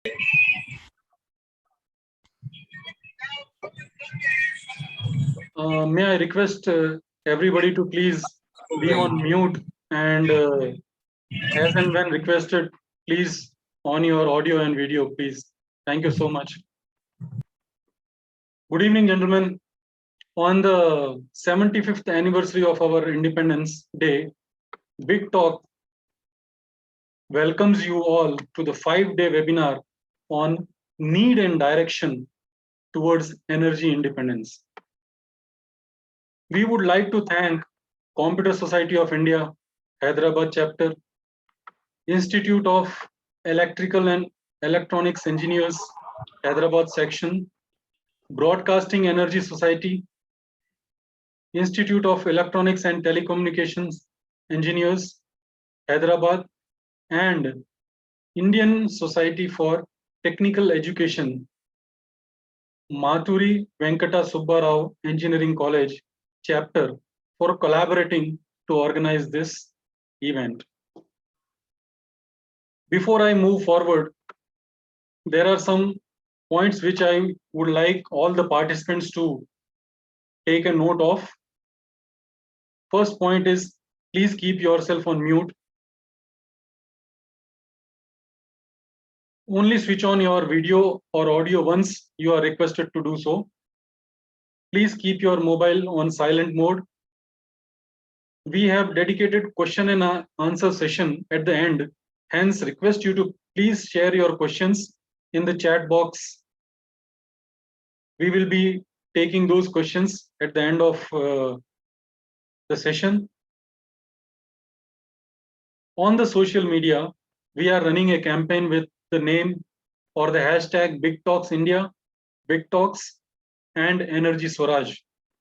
May I request everybody to please be on mute and as and when requested, please on your audio and video, please. Thank you so much. Good evening, gentlemen. On the 75th anniversary of our Independence Day, Big Talk welcomes you all to the 5-day webinar on need and direction towards energy independence. We would like to thank Computer Society of India, Hyderabad chapter, Institute of Electrical and Electronics Engineers, Hyderabad section, Broadcasting Energy Society, Institute of Electronics and Telecommunications Engineers, Hyderabad, and Indian Society for Technical Education, Maturi Venkata Subba Rao Engineering College chapter, for collaborating to organize this event. Before I move forward, there are some points which I would like all the participants to take a note of. First point is, please keep yourself on mute. Only switch on your video or audio once you are requested to do so. Please keep your mobile on silent mode. We have dedicated question and answer session at the end. Hence, request you to please share your questions in the chat box. We will be taking those questions at the end of the session. On the social media, we are running a campaign with the name or the hashtag Big Talks India, Big Talks and Energy Swaraj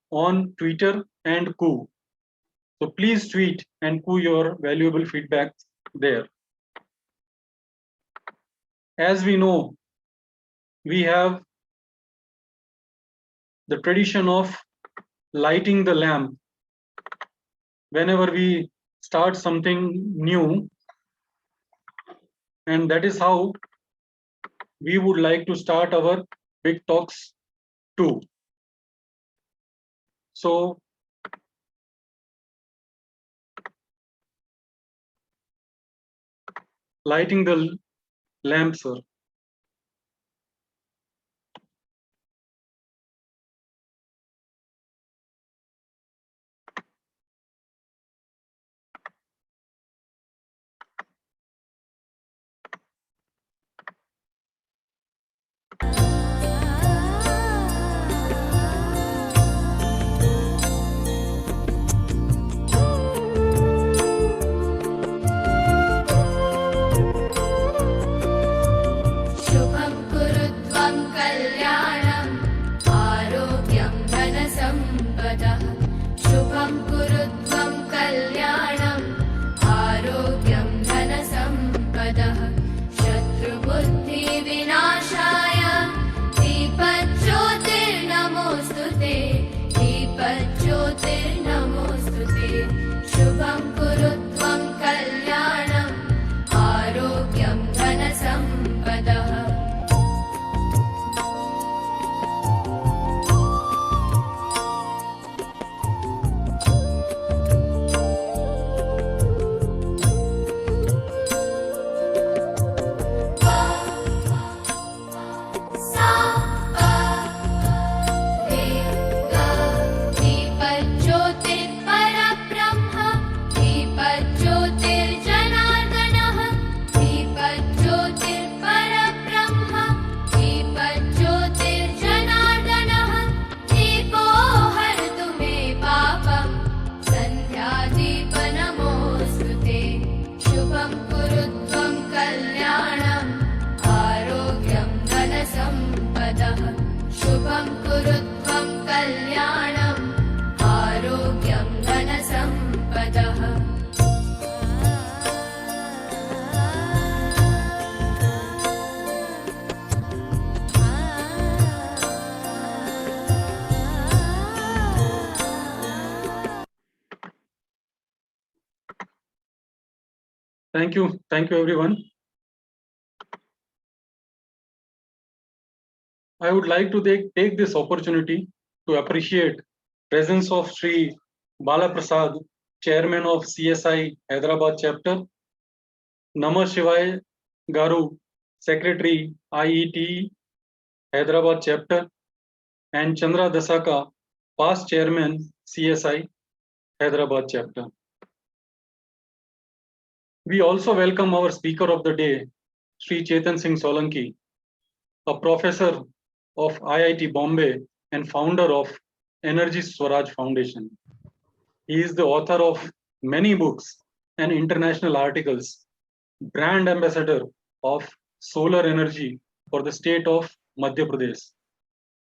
on Twitter and Koo. So please tweet and Koo your valuable feedback there. As we know, we have the tradition of lighting the lamp whenever we start something new, and that is how we would like to start our Big Talks too. So lighting the lamp, sir. शुभं कुरु त्वं कल्याणम् आरोग्यं धनसम्पदः शुभं कुरु त्वं कल्याणम् आरोग्यं धनसम्पदः शत्रुबुद्धिविनाशाय दीपज्योतिर्नमोऽस्तु ते दीपज्योतिर्नमोऽस्तु ते शुभं कुरु त्वं कल्याणम् आरोग्यं धनसम्पदः दीपज्योतिर्परब्रह्म दीपज्योतिर्जनार्दनः दीपज्योतिर्परब्रह्म दीपज्योतिर्जनार्दनः दीपो हरतु मे पापं सन्ध्यादीपनमोऽस्तु ते शुभं कुरु त्वं कल्याणम् आरोग्यं धनसम्पदः शुभं कुरु त्वं कल्याणम् आरोग्यं धनसम्पदः Thank you everyone. I would like to take this opportunity to appreciate presence of Sri Bala Prasad, Chairman of CSI Hyderabad Chapter, Namah Shivaya Garu, Secretary IET Hyderabad Chapter, and Chandra Dasaka, past Chairman CSI Hyderabad Chapter. We also welcome our speaker of the day, Sri Chetan Singh Solanki, a professor of IIT Bombay and founder of Energy Swaraj Foundation. He is the author of many books and international articles, brand ambassador of solar energy for the state of Madhya Pradesh,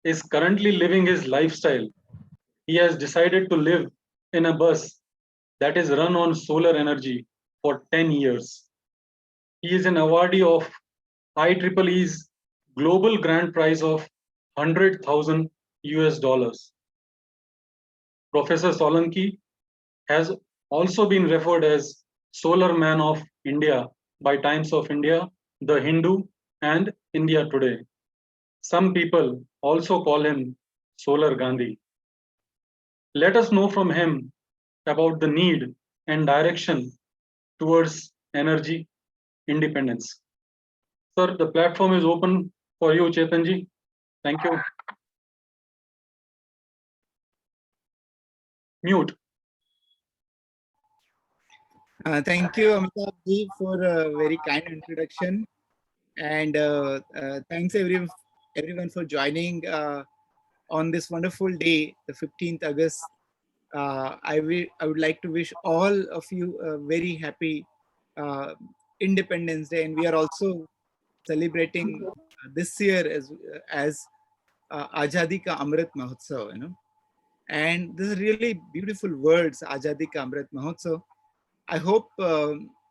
is currently living his lifestyle. He has decided to live in a bus that is run on solar energy for 10 years. He is an awardee of IEEE's global grand prize of 100,000 US dollars. Professor Solanki has also been referred as Solar Man of India by Times of India, The Hindu, and India Today. Some people also call him Solar Gandhi. Let us know from him about the need and direction towards energy independence. Sir, the platform is open for you, Chetanji. Thank you. Mute. Thank you, Amitabh ji, for a very kind introduction. And thanks everyone for joining on this wonderful day, the 15th August. I would like to wish all of you a very happy Independence Day. And we are also celebrating this year as Azadi Ka Amrit Mahotsav, you know. And this is really beautiful words, Azadi Ka Amrit Mahotsav. I hope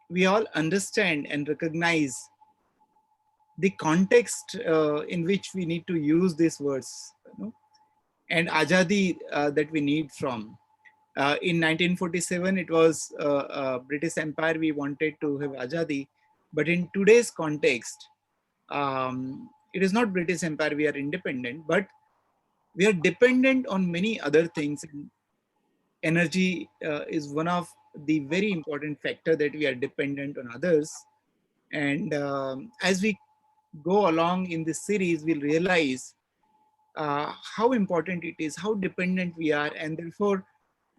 we all understand and recognize the context in which we need to use these words, you know, and that we need from. In 1947, it was British Empire we wanted to have Azadi, but in today's context, it is not British Empire we are independent, but we are dependent on many other things. Energy is one of the very important factor that we are dependent on others. And as we go along in this series, we'll realize how important it is, how dependent we are, and therefore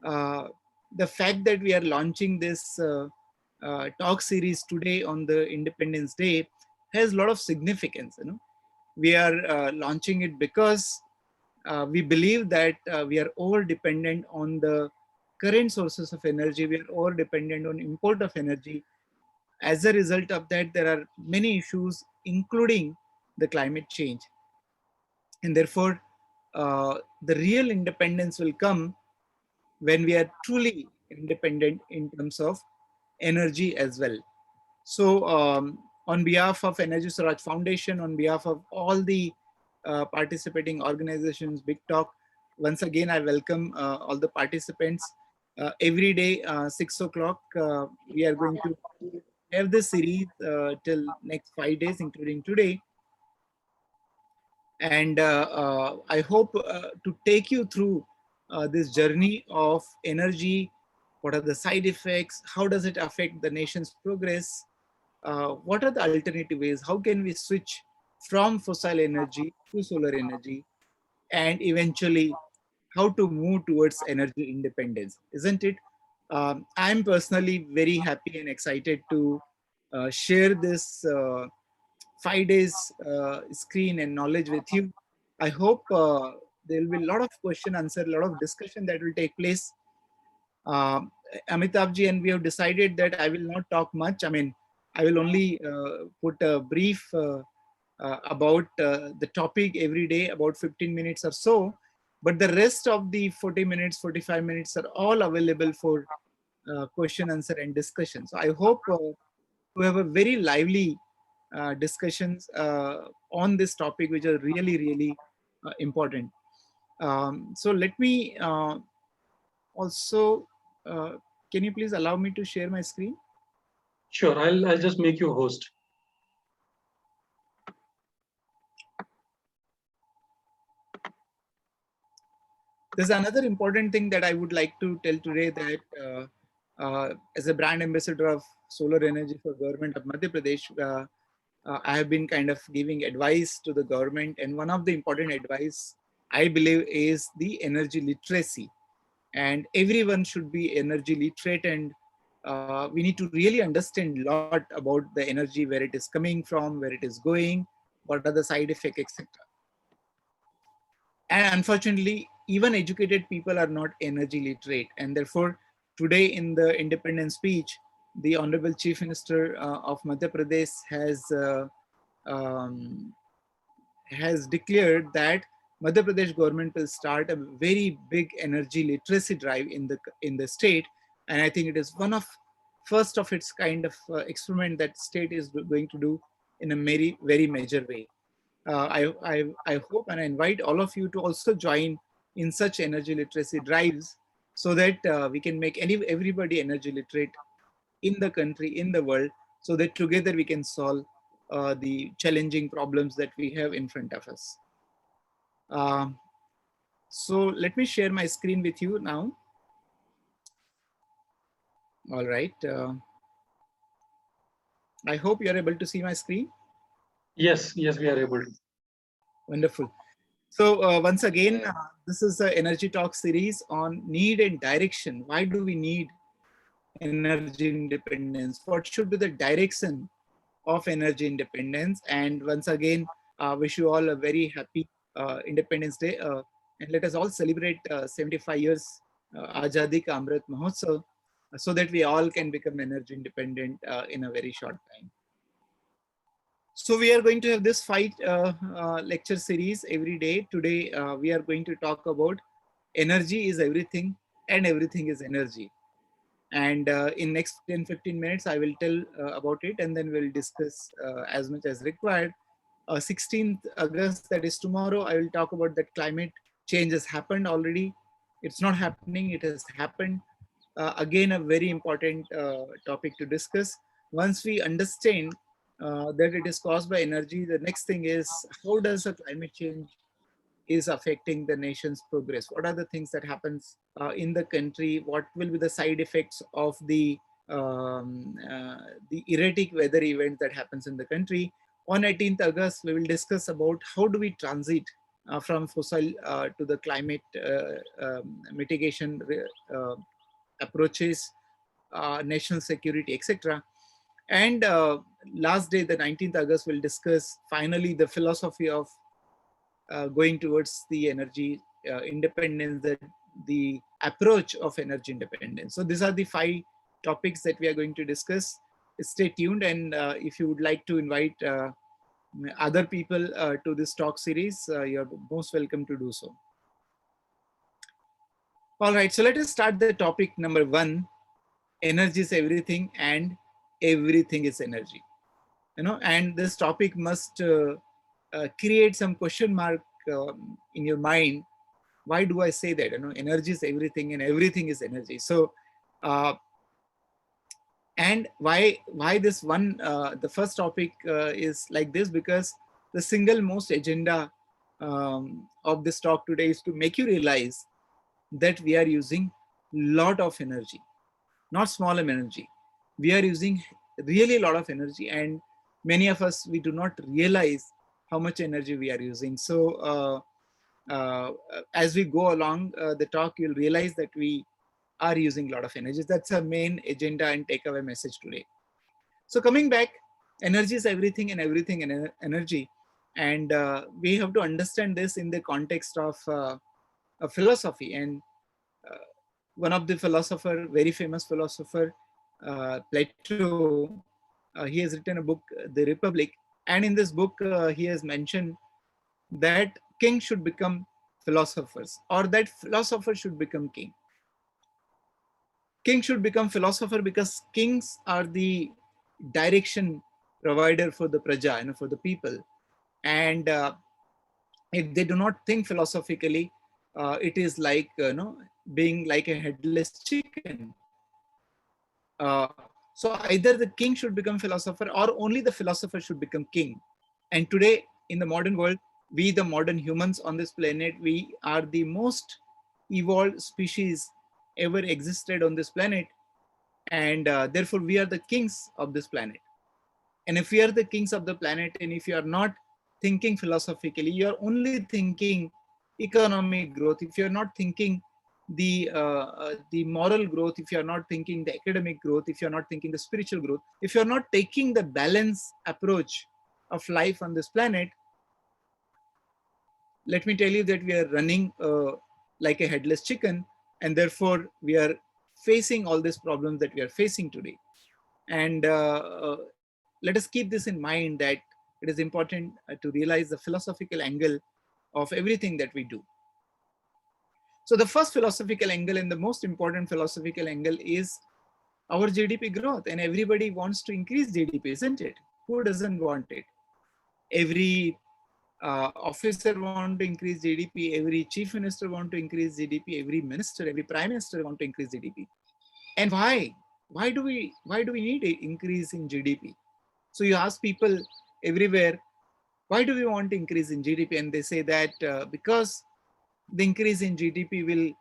the fact that we are launching this talk series today on the Independence Day has a lot of significance. You know, we are launching it because we believe that we are over dependent on the current sources of energy. We are over dependent on import of energy. As a result of that, there are many issues, including the climate change. And therefore, the real independence will come when we are truly independent in terms of energy as well. So on behalf of Energy Swaraj Foundation, on behalf of all the participating organizations, Big Talk, once again, I welcome all the participants. Every day, 6 o'clock, we are going to have this series till next 5 days, including today. And I hope to take you through this journey of energy. What are the side effects? How does it affect the nation's progress? What are the alternative ways? How can we switch from fossil energy to solar energy? And eventually, how to move towards energy independence, isn't it? I'm personally very happy and excited to share this 5 days screen and knowledge with you. I hope there will be a lot of question answer, a lot of discussion that will take place. Amitabh and we have decided that I will not talk much. I mean, I will only put a brief about the topic every day, about 15 minutes or so. But the rest of the 40 minutes, 45 minutes are all available for question, answer, and discussion. So I hope to have a very lively discussions on this topic, which are really, really important. So let me also, can you please allow me to share my screen? Sure, I'll just make you host. There's another important thing that I would like to tell today, that as a brand ambassador of solar energy for government of Madhya Pradesh, I have been kind of giving advice to the government, and one of the important advice I believe is the energy literacy, and everyone should be energy literate, and we need to really understand a lot about the energy, where it is coming from, where it is going, what are the side effects, etc. And unfortunately, even educated people are not energy literate, and therefore today in the independence speech, the Honorable Chief Minister of Madhya Pradesh um, has declared that Madhya Pradesh government will start a very big energy literacy drive in the state, and I think it is one of first of its kind of experiment that state is going to do in a very major way. I hope and I invite all of you to also join in such energy literacy drives, so that we can make everybody energy literate in the country, in the world, so that together we can solve the challenging problems that we have in front of us. So let me share my screen with you now. All right. I hope you are able to see my screen. Yes, yes, we are able to. Wonderful. So once again, this is the Energy Talk series on need and direction. Why do we need energy independence? What should be the direction of energy independence? And once again, wish you all a very happy Independence Day. And let us all celebrate 75 years Azadi Ka Amrit Mahotsav, so that we all can become energy independent in a very short time. So we are going to have this 5 lecture series every day. Today, we are going to talk about energy is everything and everything is energy. And in next 10-15 minutes, I will tell about it, and then we'll discuss as much as required. 16th August, that is tomorrow, I will talk about that climate change has happened already. It's not happening, it has happened. Again, a very important topic to discuss. Once we understand that it is caused by energy, the next thing is, how does the climate change is affecting the nation's progress? What are the things that happens in the country? What will be the side effects of the erratic weather event that happens in the country? On 18th August, we will discuss about how do we transit from fossil to the climate mitigation approaches, national security, etc. And last day, the 19th August, we'll discuss finally the philosophy of going towards the energy independence, the approach of energy independence. So these are the 5 topics that we are going to discuss. Stay tuned, and if you would like to invite other people to this talk series, you're most welcome to do so. All right, so let us start the topic number 1. Energy is everything and everything is energy. And this topic must create some question mark in your mind. Why do I say that? Energy is everything and everything is energy. So, and why this one, the first topic is like this, because the single most agenda of this talk today is to make you realize that we are using lot of energy, not small energy. We are using really a lot of energy, and many of us, we do not realize how much energy we are using. So as we go along the talk, you'll realize that we are using a lot of energy. That's our main agenda and takeaway message today. So coming back, energy is everything and everything in energy. And we have to understand this in the context of a philosophy. And one of the philosopher, very famous philosopher, Plato, he has written a book, The Republic. And in this book, he has mentioned that kings should become philosophers, or that philosophers should become king. Kings should become philosopher because kings are the direction provider for the praja, for the people. And if they do not think philosophically, it is like being like a headless chicken. So either the king should become philosopher, or only the philosopher should become king. And today in the modern world, we, the modern humans on this planet, we are the most evolved species ever existed on this planet, and therefore we are the kings of this planet. And if we are the kings of the planet, and if you are not thinking philosophically, you are only thinking economic growth, if you are not thinking the moral growth, if you are not thinking the academic growth, if you are not thinking the spiritual growth, if you are not taking the balanced approach of life on this planet, let me tell you that we are running like a headless chicken, and therefore we are facing all these problems that we are facing today. And let us keep this in mind, that it is important to realize the philosophical angle of everything that we do. So the first philosophical angle and the most important philosophical angle is our GDP growth, and everybody wants to increase GDP, isn't it? Who doesn't want it? Every officer want to increase GDP, every chief minister want to increase GDP, every minister, every prime minister want to increase GDP. And why? Why do we need an increase in GDP? So you ask people everywhere, why do we want to increase in GDP? And they say that because the increase in GDP will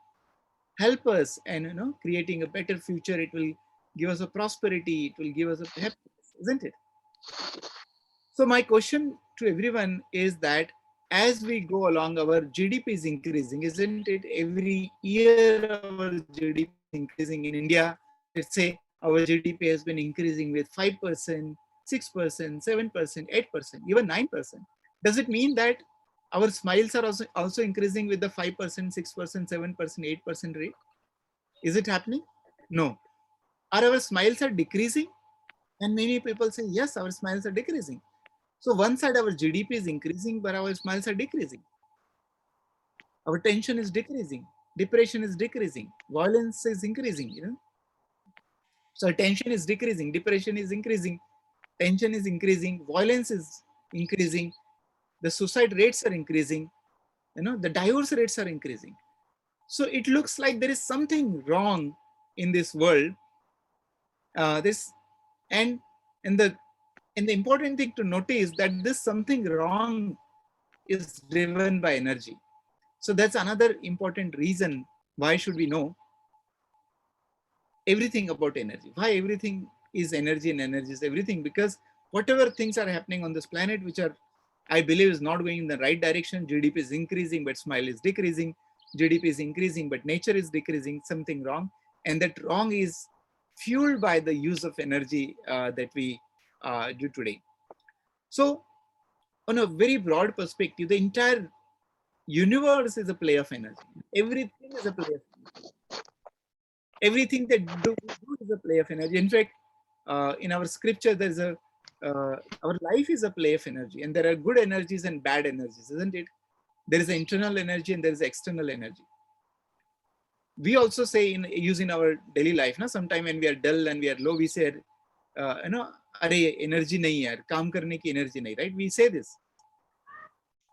help us and creating a better future. It will give us a prosperity. It will give us a happiness, isn't it? So my question to everyone is that as we go along, our GDP is increasing, isn't it? Every year our GDP is increasing in India. Let's say our GDP has been increasing with 5%, 6%, 7%, 8%, even 9%. Does it mean that our smiles are also increasing with the 5%, 6%, 7%, 8% rate? Is it happening? No. Are our smiles are decreasing? And many people say, yes, our smiles are decreasing. So one side our GDP is increasing, but our smiles are decreasing. Our tension is decreasing. Depression is decreasing. Violence is increasing. So tension is decreasing. Depression is increasing. Tension is increasing. Violence is increasing. The suicide rates are increasing. The divorce rates are increasing. So it looks like there is something wrong in this world. And the important thing to notice that this something wrong is driven by energy. So that's another important reason why should we know everything about energy. Why everything is energy and energy is everything? Because whatever things are happening on this planet, which are, I believe, is not going in the right direction. GDP is increasing, but smile is decreasing. GDP is increasing, but nature is decreasing, something wrong. And that wrong is fueled by the use of energy that we do today. So on a very broad perspective, the entire universe is a play of energy. Everything is a play of energy. Everything that we do is a play of energy. In fact, in our scripture, there's our life is a play of energy, and there are good energies and bad energies, isn't it? There is internal energy and there is external energy. We also say use in our daily life, sometime when we are dull and we are low, we say, "Arey, energy nahi hai, kaam karne ki energy nahi," right? We say this.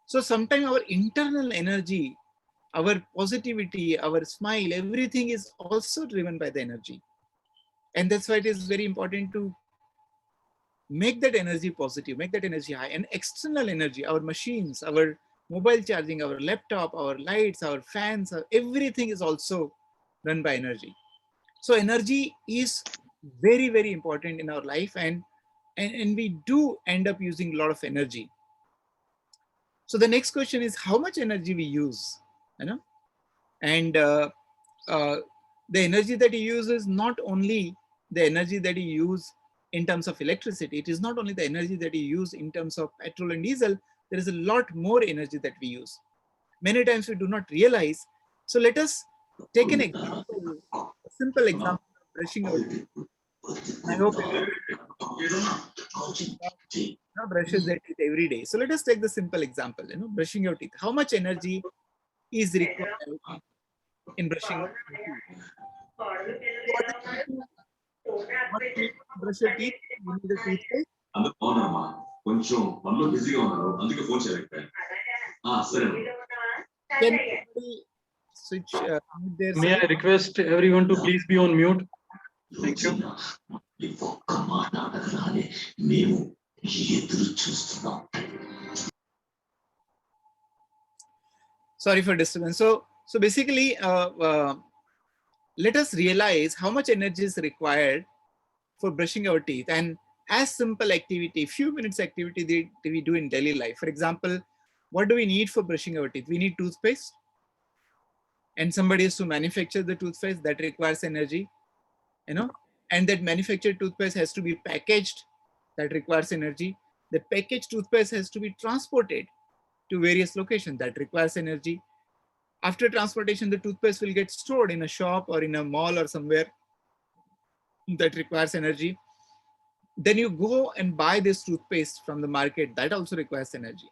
So sometimes our internal energy, our positivity, our smile, everything is also driven by the energy. And that's why it is very important to make that energy positive, make that energy high. And external energy, our machines, our mobile charging, our laptop, our lights, our fans, everything is also run by energy. So energy is very, very important in our life, and we do end up using a lot of energy. So the next question is how much energy we use, and the energy that you use is not only the energy that you use in terms of electricity. It is not only the energy that you use in terms of petrol and diesel. There is a lot more energy that we use. Many times we do not realize. So let us take an example, a simple example of brushing our teeth. I hope brushes their teeth every day. So let us take the simple example, brushing your teeth. How much energy is required in brushing your teeth? What do you need to brush your teeth? You need a toothpaste. Can somebody switch mute their May I side? request everyone to please be on mute? Thank you. Sorry for disturbance. So So basically, let us realize how much energy is required for brushing our teeth, and as simple activity, few minutes activity that we do in daily life. For example, what do we need for brushing our teeth? We need toothpaste, and somebody has to manufacture the toothpaste. That requires energy, you know, and that manufactured toothpaste has to be packaged. That requires energy. The packaged toothpaste has to be transported to various locations. That requires energy. After transportation, the toothpaste will get stored in a shop or in a mall or somewhere. That requires energy. Then you go and buy this toothpaste from the market. That also requires energy.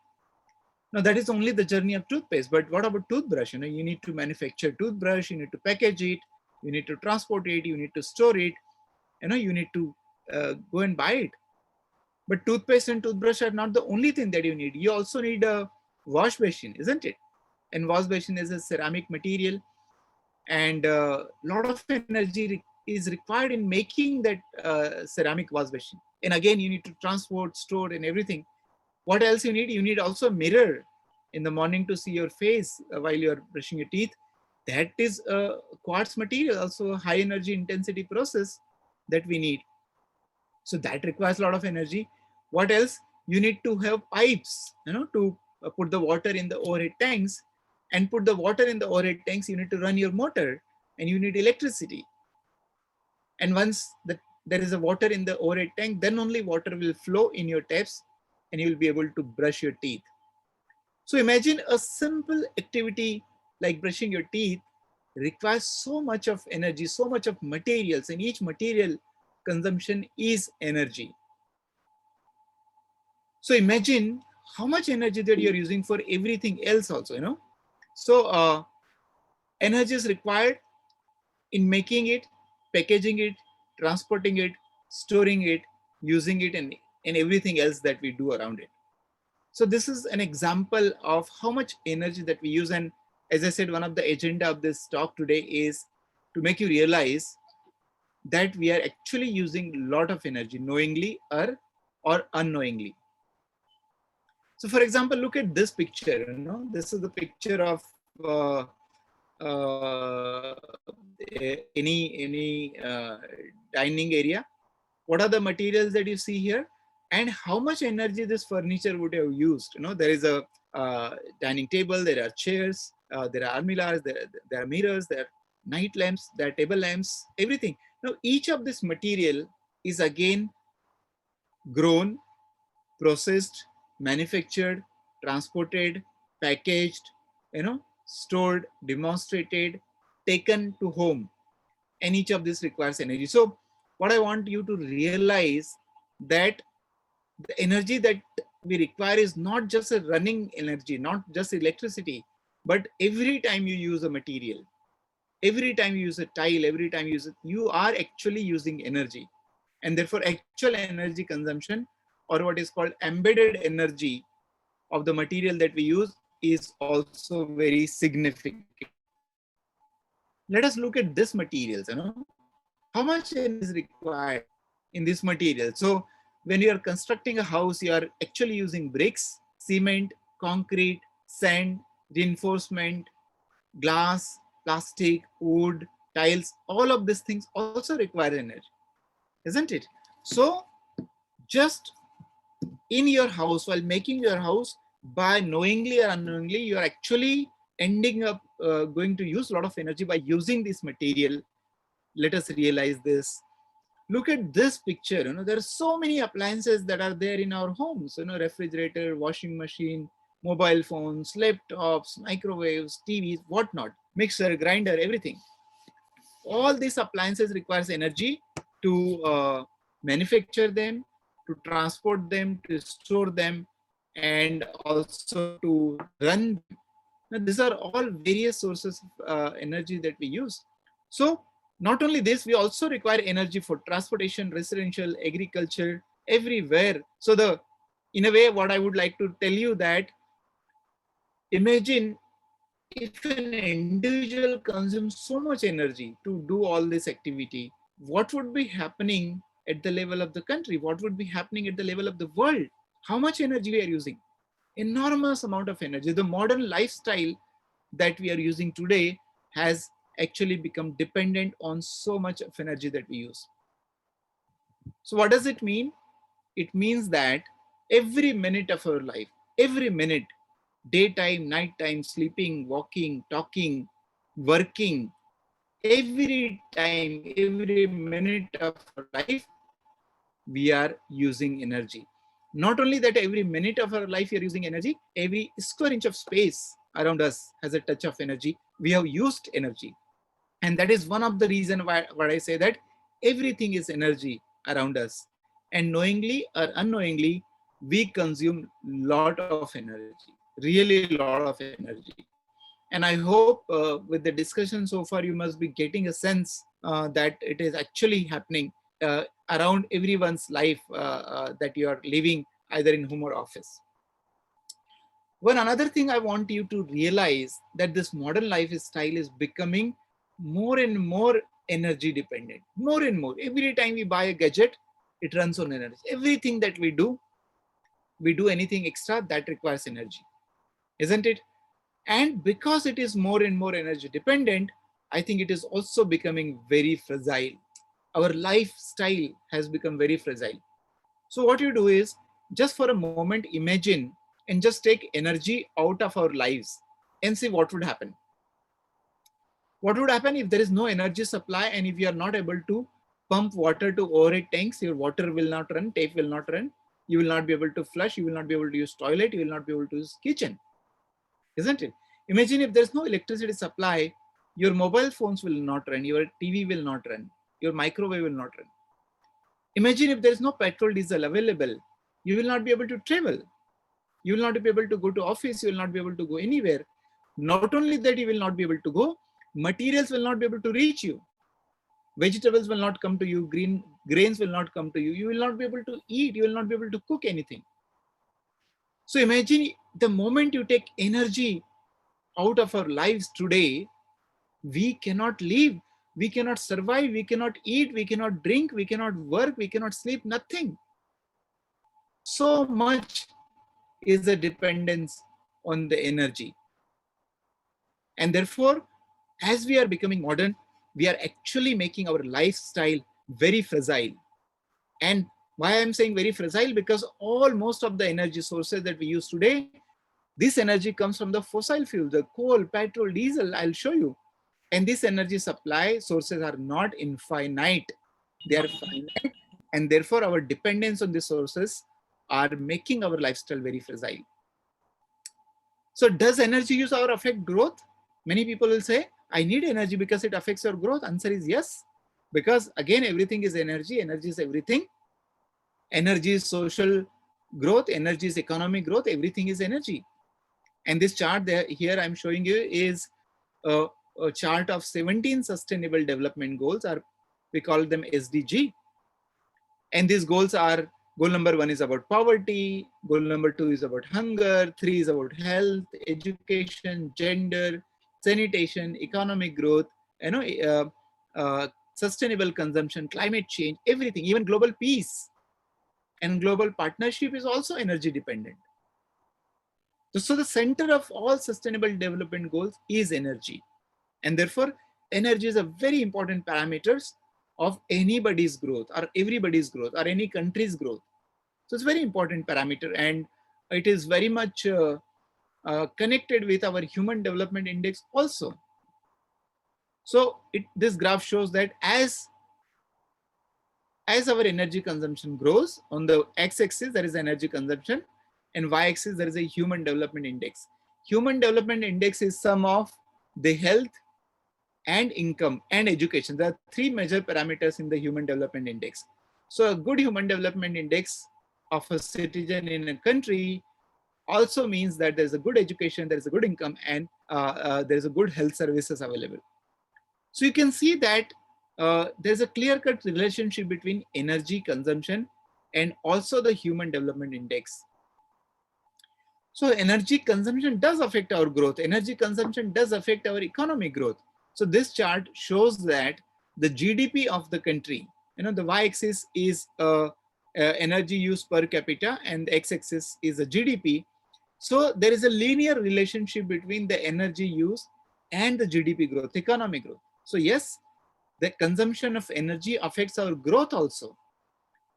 Now that is only the journey of toothpaste. But what about toothbrush? You know, you need to manufacture toothbrush. You need to package it. You need to transport it. You need to store it. You know, you need to go and buy it. But toothpaste and toothbrush are not the only thing that you need. You also need a wash basin, isn't it? And wash basin is a ceramic material, and a lot of energy is required in making that ceramic wash basin. And again, you need to transport, store, and everything. What else you need? You need also a mirror in the morning to see your face while you're brushing your teeth. That is a quartz material, also a high energy intensity process that we need. So that requires a lot of energy. What else? You need to have pipes, you know, to put the water in the overhead tanks. And put the water in the overhead tanks, you need to run your motor, and you need electricity. And once there is a water in the overhead tank, then only water will flow in your taps and you will be able to brush your teeth. So imagine a simple activity like brushing your teeth requires so much of energy, so much of materials, and each material consumption is energy. So imagine how much energy that you're using for everything else also, you know. So energy is required in making it, packaging it, transporting it, storing it, using it, and everything else that we do around it. So this is an example of how much energy that we use. And as I said, one of the agenda of this talk today is to make you realize that we are actually using a lot of energy, knowingly or unknowingly. So for example, look at this picture. You know, this is the picture of any dining area. What are the materials that you see here, and how much energy this furniture would have used? You know, there is a dining table, there are chairs, there are almirahs, there are mirrors, there are night lamps, there are table lamps, everything. Now each of this material is again grown, processed, manufactured, transported, packaged, you know, stored, demonstrated, taken to home, and each of this requires energy. So what I want you to realize that the energy that we require is not just a running energy, not just electricity, but every time you use a material, every time you use a tile, every time you use it, you are actually using energy. And therefore actual energy consumption, or what is called embedded energy of the material that we use, is also very significant. Let us look at this materials, you know, how much energy is required in this material. So when you are constructing a house, you are actually using bricks, cement, concrete, sand, reinforcement, glass, plastic, wood, tiles. All of these things also require energy, isn't it? So just in your house, while making your house, by knowingly or unknowingly, you are actually ending up going to use a lot of energy by using this material. Let us realize this. Look at this picture. You know, there are so many appliances that are there in our homes. You know, refrigerator, washing machine, mobile phones, laptops, microwaves, TVs, whatnot, mixer, grinder, everything. All these appliances requires energy to manufacture them, to transport them, to store them, and also to run them. Now, these are all various sources of energy that we use. So not only this, we also require energy for transportation, residential, agriculture, everywhere. So in a way, what I would like to tell you that, imagine if an individual consumes so much energy to do all this activity, what would be happening at the level of the country? What would be happening at the level of the world? How much energy we are using? Enormous amount of energy. The modern lifestyle that we are using today has actually become dependent on so much of energy that we use. So what does it mean? It means that every minute of our life, every minute, daytime, nighttime, sleeping, walking, talking, working, every time, every minute of our life, we are using energy. Not only that, every minute of our life we are using energy, every square inch of space around us has a touch of energy. We have used energy. And that is one of the reasons why I say that everything is energy around us. And knowingly or unknowingly, we consume a lot of energy, really a lot of energy. And I hope with the discussion so far, you must be getting a sense that it is actually happening around everyone's life that you are living either in home or office. One another thing I want you to realize that this modern lifestyle is becoming more and more energy dependent, more and more. Every time we buy a gadget, it runs on energy. Everything that we do anything extra that requires energy, isn't it? And because it is more and more energy dependent, I think it is also becoming very fragile. Our lifestyle has become very fragile. So what you do is just for a moment, imagine and just take energy out of our lives and see what would happen. What would happen if there is no energy supply and if you are not able to pump water to overhead tanks, your water will not run, tap will not run, you will not be able to flush, you will not be able to use toilet, you will not be able to use kitchen, isn't it? Imagine if there's no electricity supply, your mobile phones will not run, your TV will not run, your microwave will not run. Imagine if there's no petrol, diesel available, you will not be able to travel. You will not be able to go to office, you will not be able to go anywhere. Not only that, you will not be able to go, materials will not be able to reach you. Vegetables will not come to you, grains will not come to you. You will not be able to eat, you will not be able to cook anything. So imagine the moment you take energy out of our lives today, we cannot live, we cannot survive, we cannot eat, we cannot drink, we cannot work, we cannot sleep, nothing. So much is a dependence on the energy. And therefore, as we are becoming modern, we are actually making our lifestyle very fragile. And why I'm saying very fragile? Because most of the energy sources that we use today, this energy comes from the fossil fuels, the coal, petrol, diesel, I'll show you. And this energy supply sources are not infinite, they are finite. And therefore, our dependence on these sources are making our lifestyle very fragile. So does energy use or affect growth? Many people will say, I need energy because it affects your growth. Answer is yes. Because again, everything is energy. Energy is everything. Energy is social growth. Energy is economic growth. Everything is energy. And this chart here I'm showing you is a chart of 17 sustainable development goals, or we call them SDG. And these goals are, goal number 1 is about poverty, goal number 2 is about hunger, 3 is about health, education, gender, sanitation, economic growth, sustainable consumption, climate change, everything, even global peace and global partnership is also energy dependent. So the center of all sustainable development goals is energy. And therefore, energy is a very important parameter of anybody's growth or everybody's growth or any country's growth. So it's a very important parameter, and it is very much connected with our Human Development Index also. So this graph shows that as our energy consumption grows, on the x-axis there is energy consumption, and y-axis there is a Human Development Index. Human Development Index is sum of the health and income and education. There are 3 major parameters in the Human Development Index. So a good Human Development Index of a citizen in a country also means that there's a good education, there's a good income, and there's a good health services available. So you can see that there's a clear-cut relationship between energy consumption and also the Human Development Index. So energy consumption does affect our growth. Energy consumption does affect our economic growth. So this chart shows that the GDP of the country, the y-axis is energy use per capita and the x-axis is the GDP. So there is a linear relationship between the energy use and the GDP growth, economic growth. So yes, the consumption of energy affects our growth also.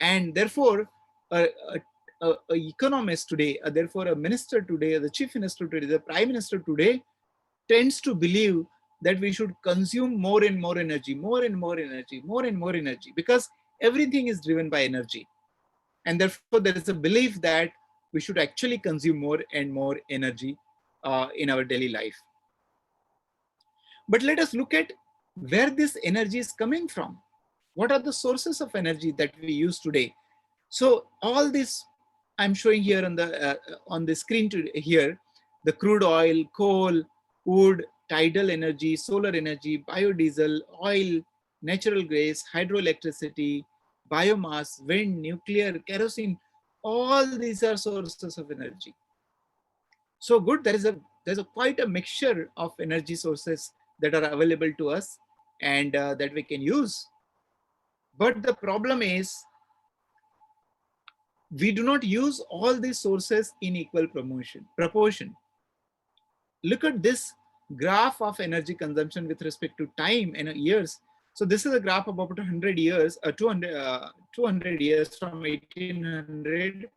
And therefore, a economist today, therefore a minister today, the chief minister today, the prime minister today tends to believe that we should consume more and more energy, more and more energy, more and more energy, because everything is driven by energy. And therefore, there is a belief that we should actually consume more and more energy in our daily life. But let us look at where this energy is coming from. What are the sources of energy that we use today? So all this I'm showing here on the screen here, the crude oil, coal, wood, tidal energy, solar energy, biodiesel, oil, natural gas, hydroelectricity, biomass, wind, nuclear, kerosene, all these are sources of energy. So good, there's a quite a mixture of energy sources that are available to us and that we can use. But the problem is we do not use all these sources in equal proportion. Look at this graph of energy consumption with respect to time and years. So this is a graph of about 100 years, 200 years from 1800,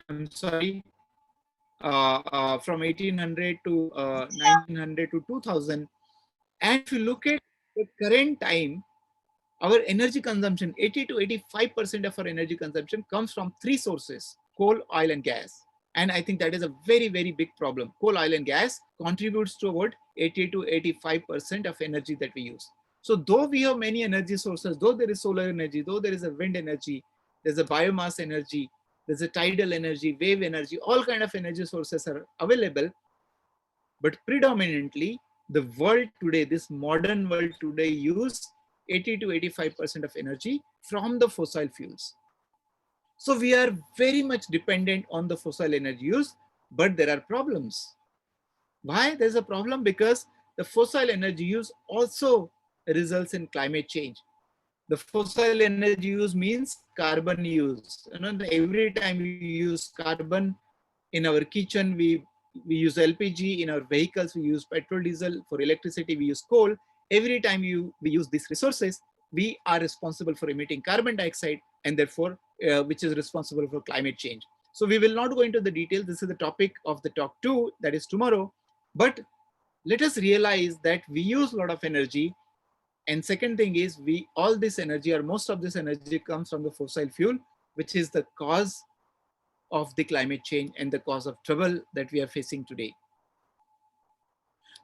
I'm sorry, from 1800 to 1900 to 2000. And if you look at the current time, our energy consumption, 80 to 85% of our energy consumption comes from three sources: coal, oil, and gas. And I think that is a very, very big problem. Coal, oil, and gas contributes to about 80 to 85% of energy that we use. So though we have many energy sources, though there is solar energy, though there is a wind energy, there's a biomass energy, there's a tidal energy, wave energy, all kind of energy sources are available. But predominantly, the world today, this modern world today, use 80 to 85% of energy from the fossil fuels. So we are very much dependent on the fossil energy use, but there are problems. Why? There's a problem because the fossil energy use also results in climate change. The fossil energy use means carbon use. You know, every time we use carbon in our kitchen, we use LPG. In our vehicles, we use petrol, diesel. For electricity, we use coal. Every time we use these resources, we are responsible for emitting carbon dioxide, and therefore, which is responsible for climate change. So we will not go into the details. This is the topic of the talk 2, that is tomorrow. But let us realize that we use a lot of energy. And second thing is, all this energy, or most of this energy, comes from the fossil fuel, which is the cause of the climate change and the cause of trouble that we are facing today.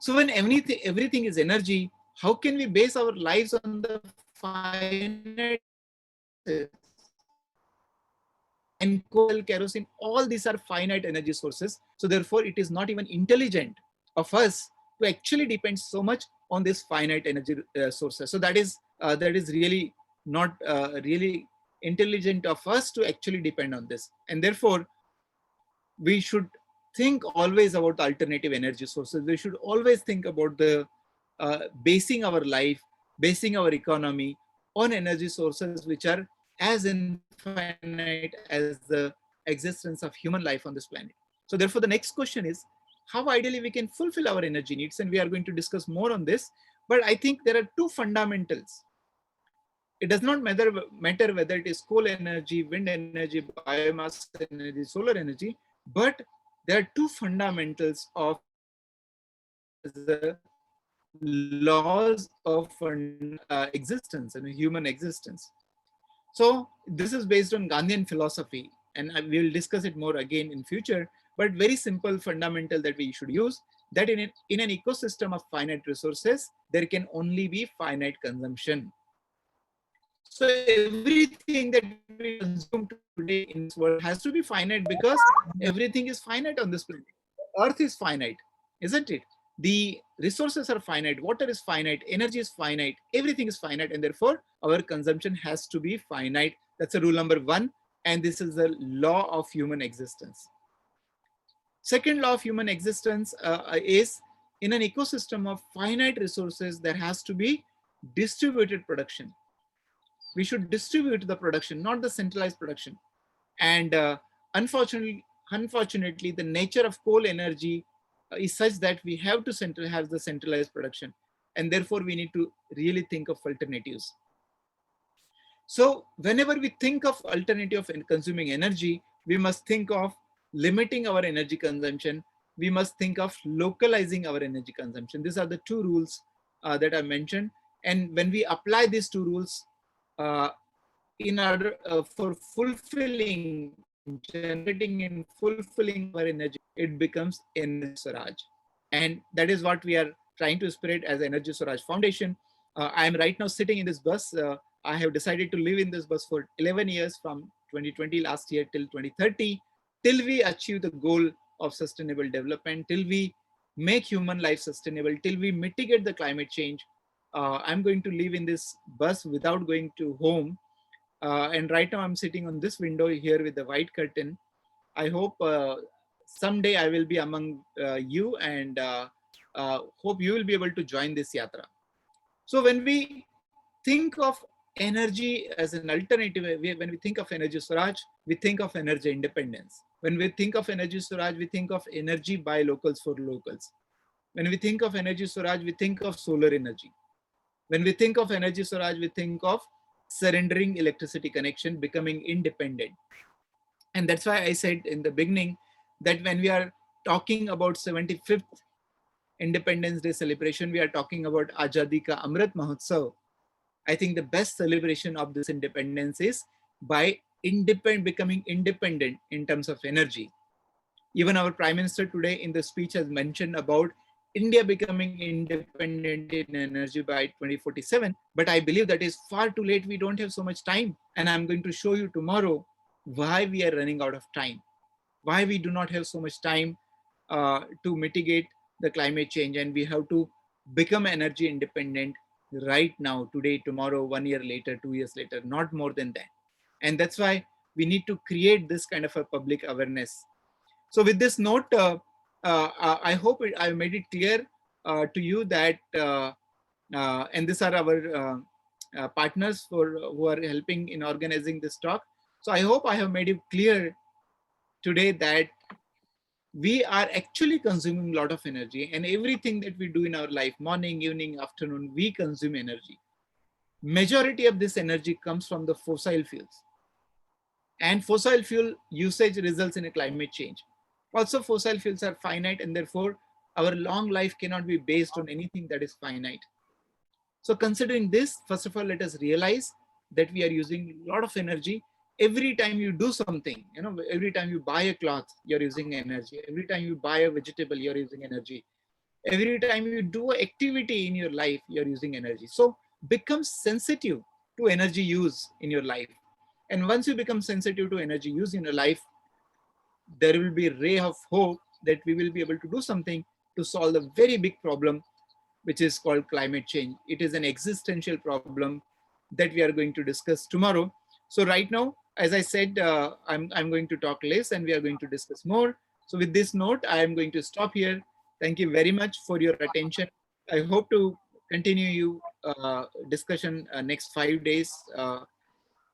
So when everything is energy, how can we base our lives on the finite? And coal, kerosene, all these are finite energy sources. So therefore, it is not even intelligent of us to actually depend so much on this finite energy sources. So that is really not really intelligent of us to actually depend on this. And therefore, we should think always about alternative energy sources. We should always think about the basing our life, basing our economy on energy sources which are as infinite as the existence of human life on this planet. So therefore, the next question is, how ideally we can fulfill our energy needs? And we are going to discuss more on this. But I think there are two fundamentals. It does not matter whether it is coal energy, wind energy, biomass energy, solar energy, but there are two fundamentals of the laws of existence and human existence. So this is based on Gandhian philosophy, and we will discuss it more again in future, but very simple fundamental that we should use, that in an ecosystem of finite resources, there can only be finite consumption. So everything that we consume today in this world has to be finite, because everything is finite on this planet. Earth is finite, isn't it? The resources are finite, water is finite, energy is finite, everything is finite, and therefore our consumption has to be finite. That's a rule number 1, and this is the law of human existence. Second law of human existence is, in an ecosystem of finite resources, there has to be distributed production. We should distribute the production, not the centralized production. And unfortunately, unfortunately, the nature of coal energy is such that we have to have the centralized production, and therefore we need to really think of alternatives. So whenever we think of alternative in consuming energy, we must think of limiting our energy consumption. We must think of localizing our energy consumption. These are the two rules that I mentioned. And when we apply these two rules in order for fulfilling, generating and fulfilling our energy, it becomes Energy Swaraj. And that is what we are trying to spread as Energy Swaraj Foundation. I am right now sitting in this bus. I have decided to live in this bus for 11 years from 2020 last year till 2030, till we achieve the goal of sustainable development, till we make human life sustainable, till we mitigate the climate change. I'm going to live in this bus without going to home. And right now I'm sitting on this window here with the white curtain. I hope someday I will be among you, and hope you will be able to join this yatra. So when we think of energy as an alternative, when we think of Energy Swaraj, we think of energy independence. When we think of Energy Swaraj, we think of energy by locals for locals. When we think of Energy Swaraj, we think of solar energy. When we think of Energy Swaraj, we think of surrendering electricity connection, becoming independent. And that's why I said in the beginning that when we are talking about 75th Independence Day celebration, we are talking about Azadi Ka Amrit Mahotsav. I think the best celebration of this independence is by becoming independent in terms of energy. Even our Prime Minister today in the speech has mentioned about India becoming independent in energy by 2047. But I believe that is far too late. We don't have so much time. And I'm going to show you tomorrow why we are running out of time, why we do not have so much time to mitigate the climate change, and we have to become energy independent right now, today, tomorrow, 1 year later, 2 years later, not more than that. And that's why we need to create this kind of a public awareness. So with this note, I hope I made it clear to you that, and these are our partners who are helping in organizing this talk. So I hope I have made it clear today that we are actually consuming a lot of energy, and everything that we do in our life, morning, evening, afternoon, we consume energy. Majority of this energy comes from the fossil fuels, and fossil fuel usage results in a climate change. Also, fossil fuels are finite, and therefore our long life cannot be based on anything that is finite. So considering this, first of all, let us realize that we are using a lot of energy. Every time you do something, every time you buy a cloth, you're using energy. Every time you buy a vegetable, you're using energy. Every time you do an activity in your life, you're using energy. So become sensitive to energy use in your life. And once you become sensitive to energy use in your life, there will be a ray of hope that we will be able to do something to solve a very big problem, which is called climate change. It is an existential problem that we are going to discuss tomorrow. So right now, as I said, I'm going to talk less and we are going to discuss more. So with this note, I am going to stop here. Thank you very much for your attention. I hope to continue you discussion next 5 days.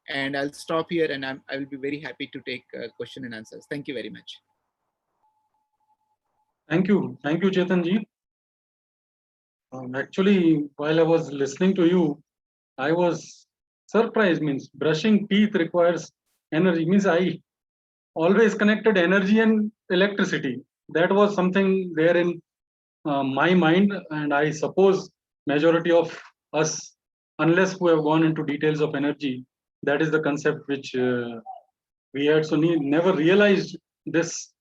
And I'll stop here, and I will be very happy to take question and answers. Thank you very much. Thank you, Chetanji. Actually, while I was listening to you, I was surprised. Means brushing teeth requires energy. Means I always connected energy and electricity. That was something there in my mind, and I suppose majority of us, unless who have gone into details of energy, that is the concept which we had never realized this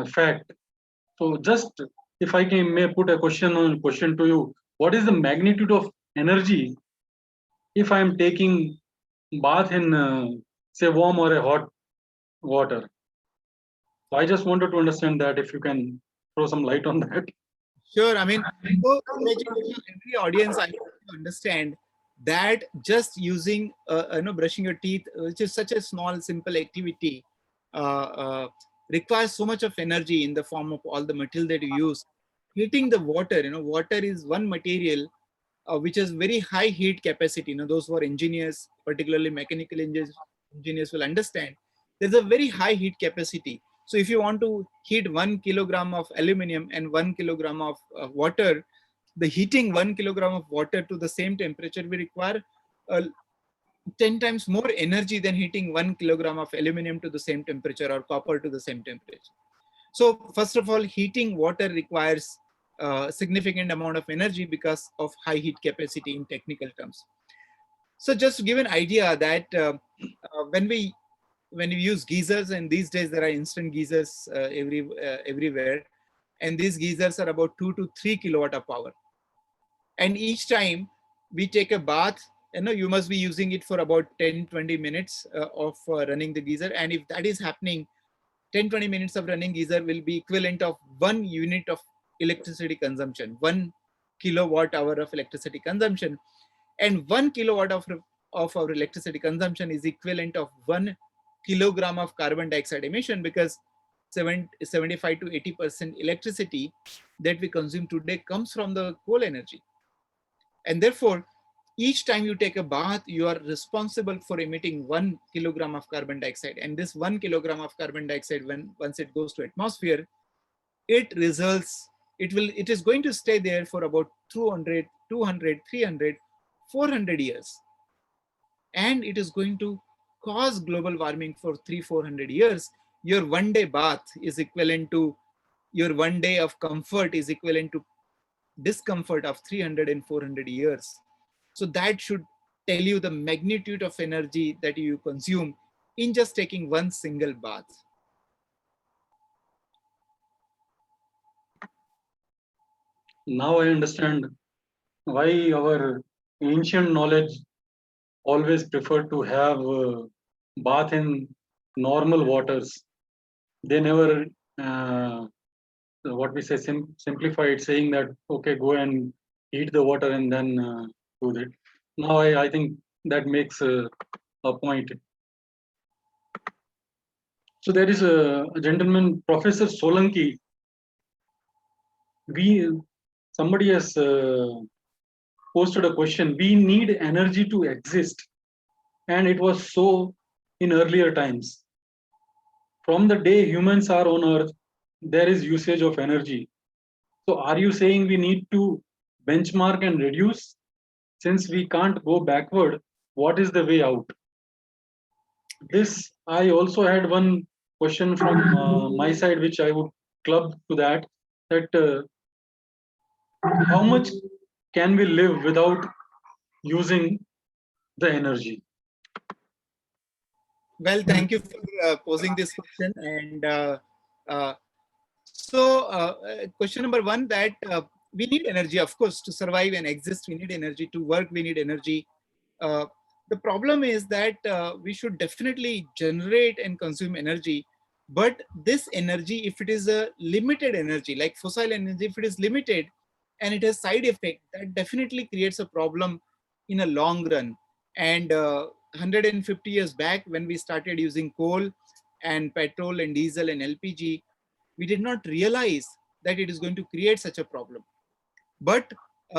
fact. So just if I may put a question to you, what is the magnitude of energy if I am taking bath in say warm or a hot water? So I just wanted to understand that, if you can throw some light on that. Sure. I mean, so every audience, I understand that just using, brushing your teeth, which is such a small, simple activity, requires so much of energy in the form of all the material that you use. Heating the water, water is one material which has very high heat capacity. Those who are engineers, particularly mechanical engineers will understand. There's a very high heat capacity. So if you want to heat 1 kilogram of aluminum and 1 kilogram of water, the heating 1 kilogram of water to the same temperature will require 10 times more energy than heating 1 kilogram of aluminum to the same temperature or copper to the same temperature. So first of all, heating water requires a significant amount of energy because of high heat capacity in technical terms. So just to give an idea that when we use geysers, and these days there are instant geysers everywhere, and these geysers are about 2 to 3 kilowatt of power. And each time we take a bath, you must be using it for about 10-20 minutes of running the geyser. And if that is happening, 10-20 minutes of running geyser will be equivalent of 1 unit of electricity consumption, 1 kilowatt hour of electricity consumption. And 1 kilowatt of our electricity consumption is equivalent of 1 kilogram of carbon dioxide emission, because 75 to 80% electricity that we consume today comes from the coal energy. And therefore, each time you take a bath, you are responsible for emitting 1 kilogram of carbon dioxide. And this 1 kilogram of carbon dioxide, once it goes to atmosphere, it is going to stay there for about 200, 300, 400 years. And it is going to cause global warming for 300-400 years. Your 1 day bath is equivalent to, your 1 day of comfort is equivalent to discomfort of 300 and 400 years. So that should tell you the magnitude of energy that you consume in just taking one single bath. Now I understand why our ancient knowledge always preferred to have bath in normal waters. They never, what we say, simplified, saying that, okay, go and heat the water and then do that. Now I think that makes a point. So there is a gentleman, Professor Solanki. Somebody has posted a question. We need energy to exist, and it was so in earlier times. From the day humans are on Earth, there is usage of energy. So are you saying we need to benchmark and reduce? Since we can't go backward, what is the way out? This, I also had one question from my side, which I would club to that how much can we live without using the energy? Well, thank you for posing this question. And question number one, that we need energy, of course, to survive and exist. We need energy to work. We need energy. The problem is that we should definitely generate and consume energy. But this energy, if it is a limited energy, like fossil energy, if it is limited and it has side effect, that definitely creates a problem in a long run. And 150 years back, when we started using coal and petrol and diesel and LPG, we did not realize that it is going to create such a problem. But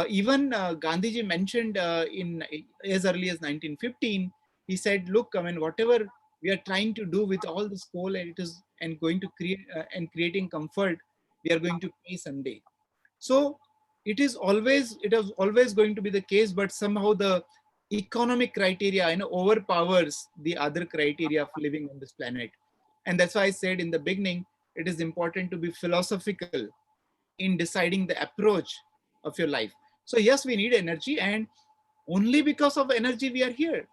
even Gandhiji mentioned in as early as 1915, he said, look, I mean, whatever we are trying to do with all this coal and going to create and creating comfort, we are going to pay someday. So it is always going to be the case, but somehow the economic criteria overpowers the other criteria of living on this planet. And that's why I said in the beginning, it is important to be philosophical in deciding the approach of your life. So yes, we need energy, and only because of energy we are here.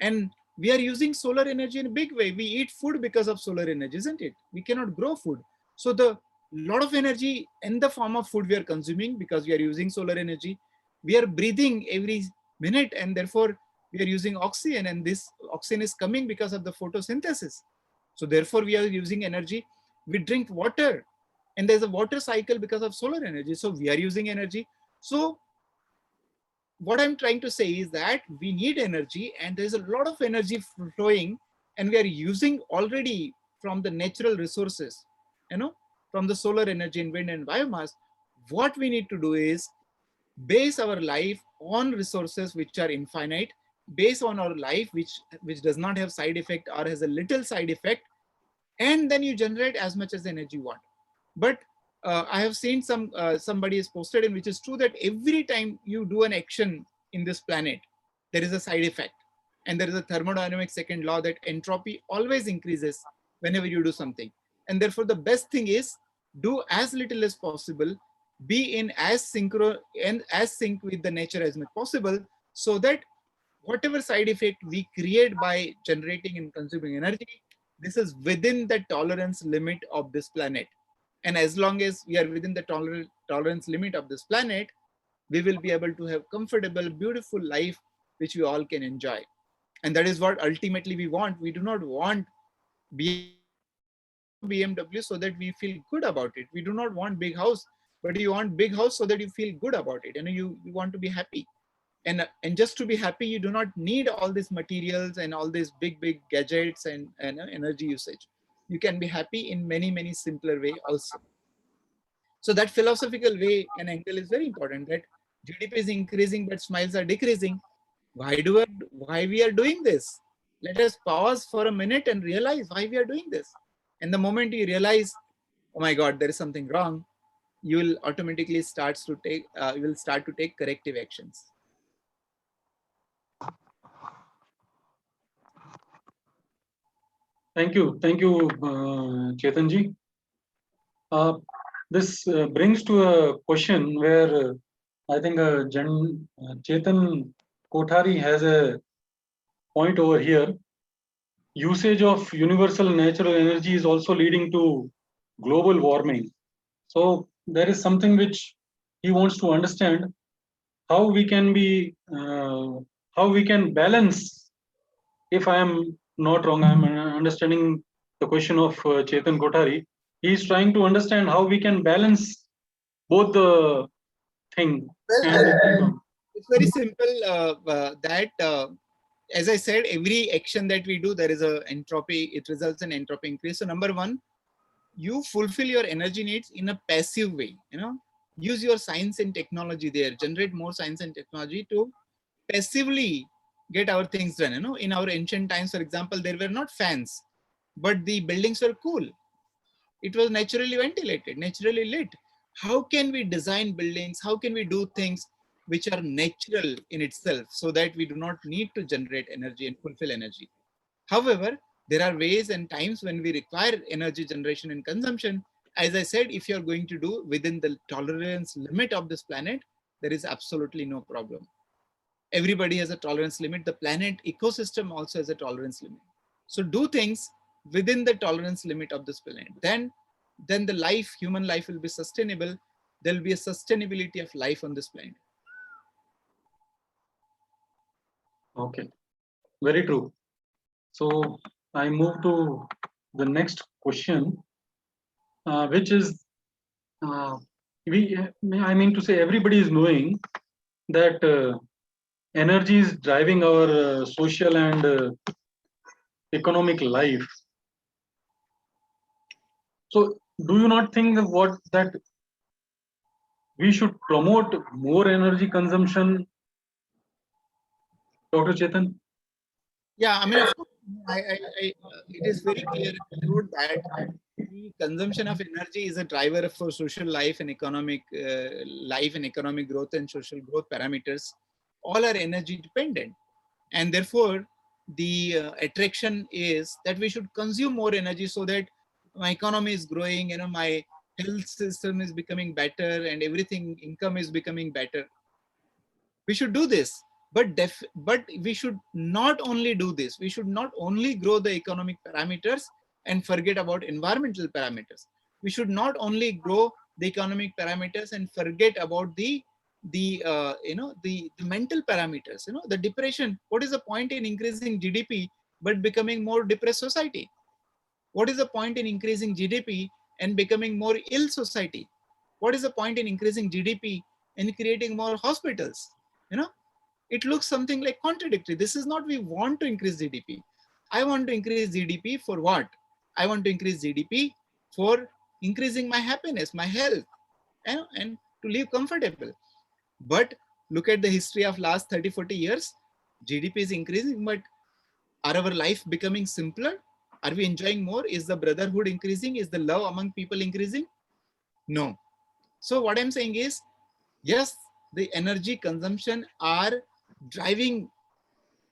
And we are using solar energy in a big way. We eat food because of solar energy, isn't it? We cannot grow food. So the lot of energy in the form of food we are consuming because we are using solar energy. We are breathing every minute, and therefore we are using oxygen, and this oxygen is coming because of the photosynthesis. So therefore we are using energy. We drink water, and there's a water cycle because of solar energy. So we are using energy. So what I'm trying to say is that we need energy, and there's a lot of energy flowing, and we are using already from the natural resources, from the solar energy and wind and biomass. What we need to do is base our life on resources which are infinite, base on our life which does not have side effect or has a little side effect, and then you generate as much as energy you want. But I have seen somebody has posted in which is true that every time you do an action in this planet, there is a side effect. And there is a thermodynamic second law that entropy always increases whenever you do something. And therefore, the best thing is do as little as possible, be in as synchro and as sync with the nature as much possible, so that whatever side effect we create by generating and consuming energy, this is within the tolerance limit of this planet. And as long as we are within the tolerance limit of this planet, we will be able to have comfortable, beautiful life, which we all can enjoy. And that is what ultimately we want. We do not want BMW so that we feel good about it. We do not want big house, but you want big house so that you feel good about it. And you want to be happy. And just to be happy, you do not need all these materials and all these big gadgets and energy usage. You can be happy in many simpler way also. So that philosophical way and angle is very important, that GDP is increasing but smiles are decreasing. Why we are doing this? Let us pause for a minute and realize why we are doing this. And the moment you realize, oh my God, there is something wrong, you will automatically start to take corrective actions. Thank you, Chetanji. This brings to a question where I think Chetan Kothari has a point over here. Usage of universal natural energy is also leading to global warming. So there is something which he wants to understand, how we can balance. If I am not wrong, I am understanding the question of Chetan Kothari. He is trying to understand how we can balance both the thing. Well, it's very simple. As I said, every action that we do, there is a entropy. It results in entropy increase. So number one, you fulfill your energy needs in a passive way. Use your science and technology there. Generate more science and technology to passively get our things done. In our ancient times, for example, there were not fans, but the buildings were cool. It was naturally ventilated, naturally lit. How can we design buildings? How can we do things which are natural in itself so that we do not need to generate energy and fulfill energy? However, there are ways and times when we require energy generation and consumption. As I said, if you're going to do within the tolerance limit of this planet, there is absolutely no problem. Everybody has a tolerance limit. The planet ecosystem also has a tolerance limit. So do things within the tolerance limit of this planet. Then the human life will be sustainable. There will be a sustainability of life on this planet. Okay, very true. So I move to the next question, which is, I mean to say, everybody is knowing that energy is driving our social and economic life. So do you not think that we should promote more energy consumption, Dr. Chetan? Yeah, I mean, of course, it is very clear that the consumption of energy is a driver for social life and economic growth and social growth parameters. All are energy dependent, and therefore the attraction is that we should consume more energy so that my economy is growing, my health system is becoming better, and everything, income is becoming better. We should do this, but we should not only do this. We should not only grow the economic parameters and forget about environmental parameters. We should not only grow the economic parameters and forget about the mental parameters. The depression. What is the point in increasing GDP but becoming more depressed society? What is the point in increasing GDP and becoming more ill society? What is the point in increasing GDP and creating more hospitals? It looks something like contradictory. This is not we want to increase GDP. I want to increase GDP for what? I want to increase GDP for increasing my happiness, my health, and to live comfortable. But look at the history of last 30, 40 years. GDP is increasing, but are our life becoming simpler? Are we enjoying more? Is the brotherhood increasing? Is the love among people increasing? No. So what I'm saying is, yes, the energy consumption are driving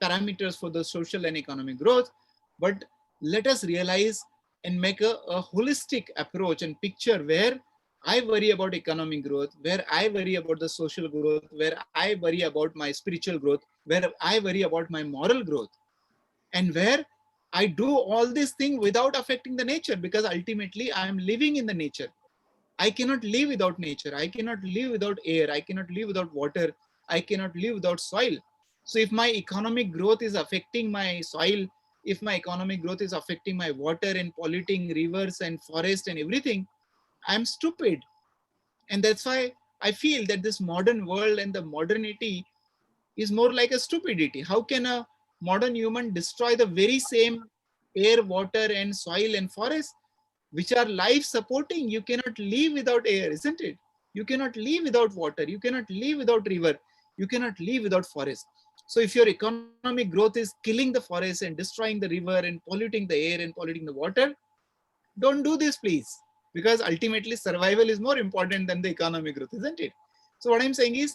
parameters for the social and economic growth, but let us realize and make a holistic approach and picture where I worry about economic growth, where I worry about the social growth, where I worry about my spiritual growth, where I worry about my moral growth, and where I do all these things without affecting the nature, because ultimately I am living in the nature. I cannot live without nature. I cannot live without air. I cannot live without water. I cannot live without soil. So if my economic growth is affecting my soil, if my economic growth is affecting my water and polluting rivers and forest and everything, I'm stupid. And that's why I feel that this modern world and the modernity is more like a stupidity. How can a modern human destroy the very same air, water, and soil and forest, which are life supporting? You cannot live without air, isn't it? You cannot live without water. You cannot live without river. You cannot live without forest. So if your economic growth is killing the forest and destroying the river and polluting the air and polluting the water, don't do this, please. Because ultimately survival is more important than the economic growth, isn't it? So what I'm saying is,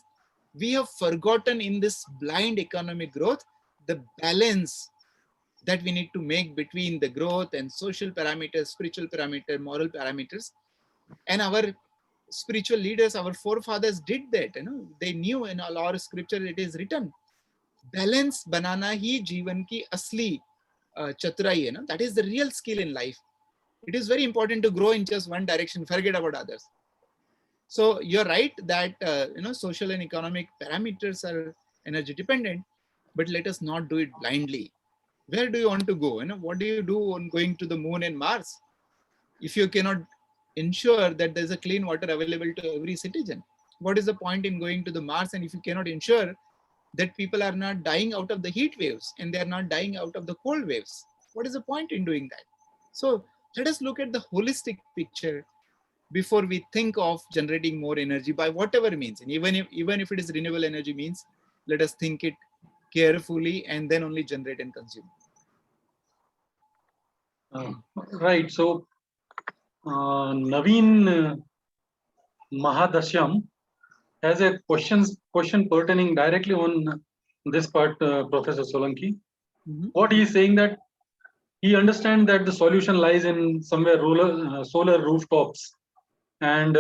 we have forgotten in this blind economic growth the balance that we need to make between the growth and social parameters, spiritual parameter, moral parameters. And our spiritual leaders, our forefathers did that. They knew in all our scripture it is written, balance banana hi जीवन की असली चतुराई है. That is the real skill in life. It is very important to grow in just one direction, forget about others. So you're right that social and economic parameters are energy dependent, but let us not do it blindly. Where do you want to go? What do you do on going to the moon and Mars if you cannot ensure that there's a clean water available to every citizen? What is the point in going to the Mars, and if you cannot ensure that people are not dying out of the heat waves and they are not dying out of the cold waves? What is the point in doing that? So let us look at the holistic picture before we think of generating more energy by whatever means. And even if it is renewable energy means, let us think it carefully and then only generate and consume. Right. So, Naveen Mahadasyam has a question pertaining directly on this part, Professor Solanki. What he is saying, that he understands that the solution lies in somewhere solar rooftops and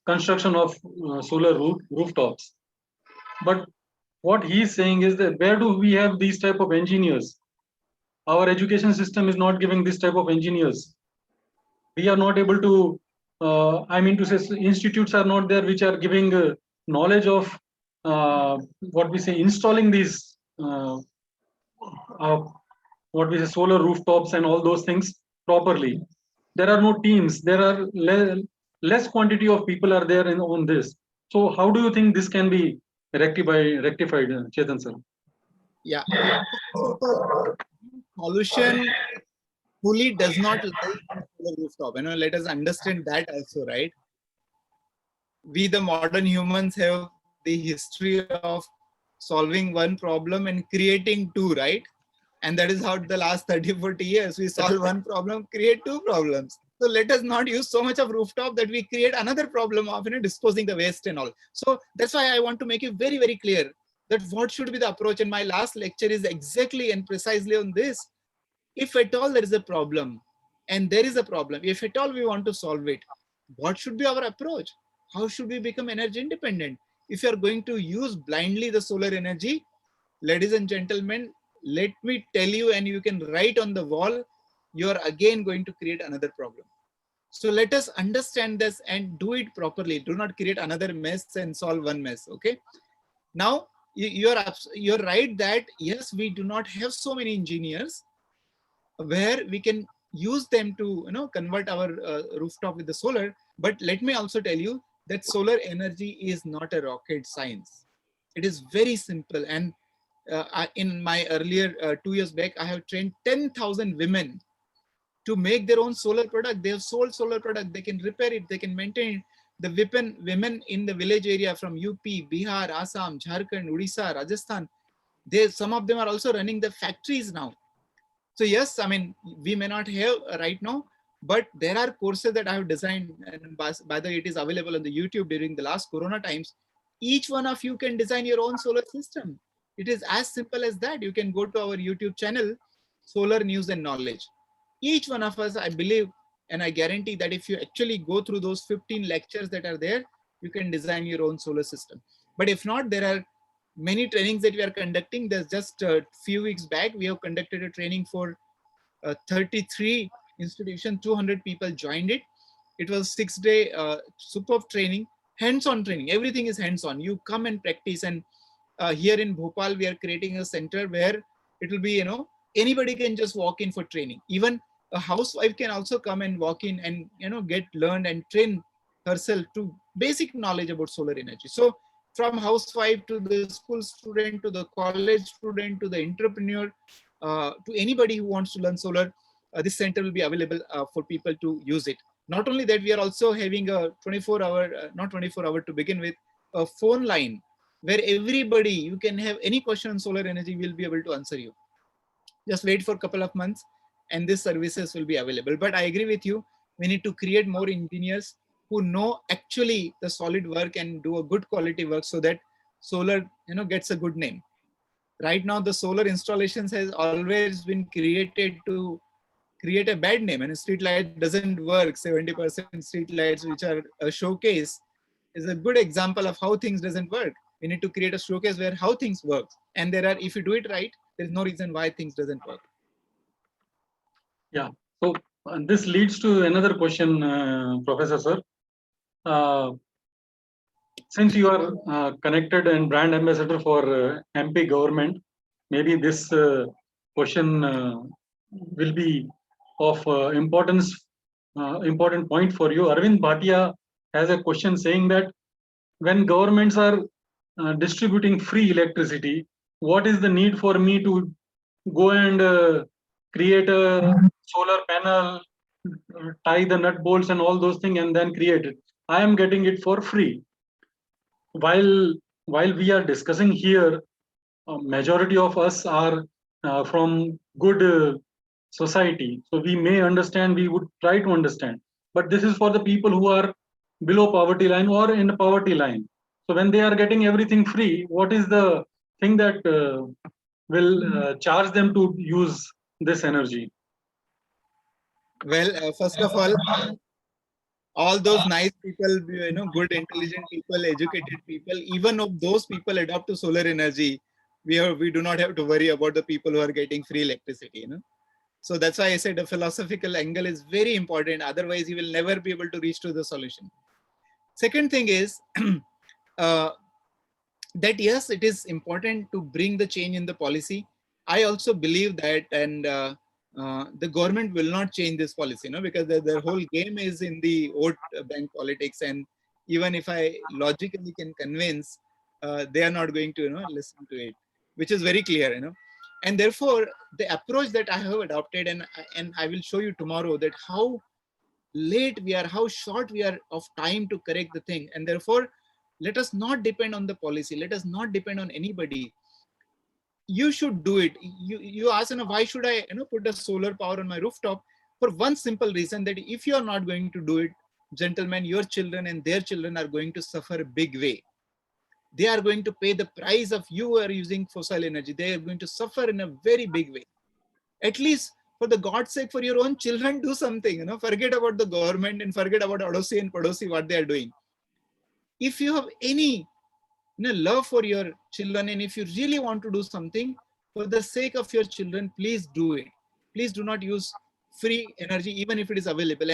construction of solar rooftops. But what he is saying is that where do we have these type of engineers? Our education system is not giving this type of engineers. We are not able to, institutes are not there which are giving knowledge of installing these solar rooftops and all those things properly. There are no teams. There are less quantity of people are there on this. So how do you think this can be rectified, Chetan sir? Yeah. So the solution fully does not lie on the rooftop. Let us understand that also, right? We, the modern humans, have the history of solving one problem and creating two, right? And that is how the last 30-40 years we solve one problem, create two problems. So let us not use so much of rooftop that we create another problem of disposing the waste and all. So that's why I want to make it very, very clear that what should be the approach. And my last lecture is exactly and precisely on this. If at all there is a problem, and there is a problem, if at all we want to solve it, what should be our approach? How should we become energy independent? If you are going to use blindly the solar energy, ladies and gentlemen, let me tell you, and you can write on the wall, you are again going to create another problem. So let us understand this and do it properly. Do not create another mess and solve one mess. Okay. Now you're right that yes, we do not have so many engineers where we can use them to convert our rooftop with the solar. But let me also tell you that solar energy is not a rocket science. It is very simple. And in my earlier 2 years back, I have trained 10,000 women to make their own solar product. They have sold solar product. They can repair it. They can maintain it. The women in the village area from UP, Bihar, Assam, Jharkhand, Odisha, Rajasthan, some of them are also running the factories now. So yes, I mean, we may not have right now, but there are courses that I have designed, and by the way, it is available on the YouTube during the last Corona times. Each one of you can design your own solar system. It is as simple as that. You can go to our YouTube channel, Solar News and Knowledge. Each one of us, I believe, and I guarantee that if you actually go through those 15 lectures that are there, you can design your own solar system. But if not, there are many trainings that we are conducting. There's just a few weeks back, we have conducted a training for 33 institutions, 200 people joined it. It was 6-day superb training, hands-on training. Everything is hands-on. You come and practice. And here in Bhopal, we are creating a center where it will be, anybody can just walk in for training. Even a housewife can also come and walk in and, get learned and train herself to basic knowledge about solar energy. So from housewife to the school student, to the college student, to the entrepreneur, to anybody who wants to learn solar, this center will be available for people to use it. Not only that, we are also having a 24-hour, not 24-hour to begin with, a phone line where everybody, you can have any question on solar energy, will be able to answer you. Just wait for a couple of months and these services will be available. But I agree with you, we need to create more engineers who know actually the solid work and do a good quality work so that solar, gets a good name. Right now, the solar installations has always been created to create a bad name, and a street light doesn't work. 70% street lights, which are a showcase, is a good example of how things doesn't work. We need to create a showcase where how things work. And there are, if you do it right, there's no reason why things doesn't work. Yeah. So this leads to another question, Professor Sir. Since you are connected and brand ambassador for MP government, maybe this question will be of important point for you. Arvind Bhatia has a question saying that when governments are distributing free electricity, what is the need for me to go and create a solar panel, tie the nut bolts and all those things, and then create it? I am getting it for free. While we are discussing here, majority of us are from good society, so we may understand, we would try to understand, but this is for the people who are below poverty line or in the poverty line. So when they are getting everything free, what is the thing that will charge them to use this energy? Well, first of all those nice people, good, intelligent people, educated people, even if those people adopt to solar energy, we do not have to worry about the people who are getting free electricity. So that's why I said a philosophical angle is very important. Otherwise, you will never be able to reach to the solution. Second thing is that yes, it is important to bring the change in the policy. I also believe that, and the government will not change this policy, because their whole game is in the vote bank politics. And even if I logically can convince, they are not going to, listen to it, which is very clear, And therefore, the approach that I have adopted, and I will show you tomorrow that how late we are, how short we are of time to correct the thing. And therefore, let us not depend on the policy. Let us not depend on anybody. You should do it. You ask, why should I, put the solar power on my rooftop? For one simple reason, that if you are not going to do it, gentlemen, your children and their children are going to suffer a big way. They are going to pay the price of you are using fossil energy. They are going to suffer in a very big way. At least for the God's sake, for your own children, do something, forget about the government and forget about Adosi and Padosi, what they are doing. If you have any love for your children, and if you really want to do something for the sake of your children, please do it. Please do not use free energy, even if it is available.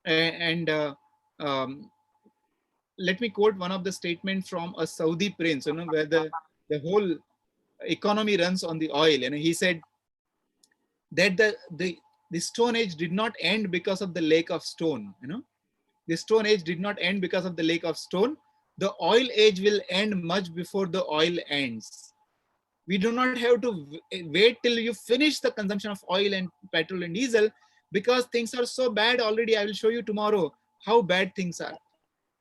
And let me quote one of the statements from a Saudi prince, where the whole economy runs on the oil. And he said that the Stone Age did not end because of the lake of stone. The Stone Age did not end because of the lake of stone. The oil age will end much before the oil ends. We do not have to wait till you finish the consumption of oil and petrol and diesel, because things are so bad already. I will show you tomorrow how bad things are.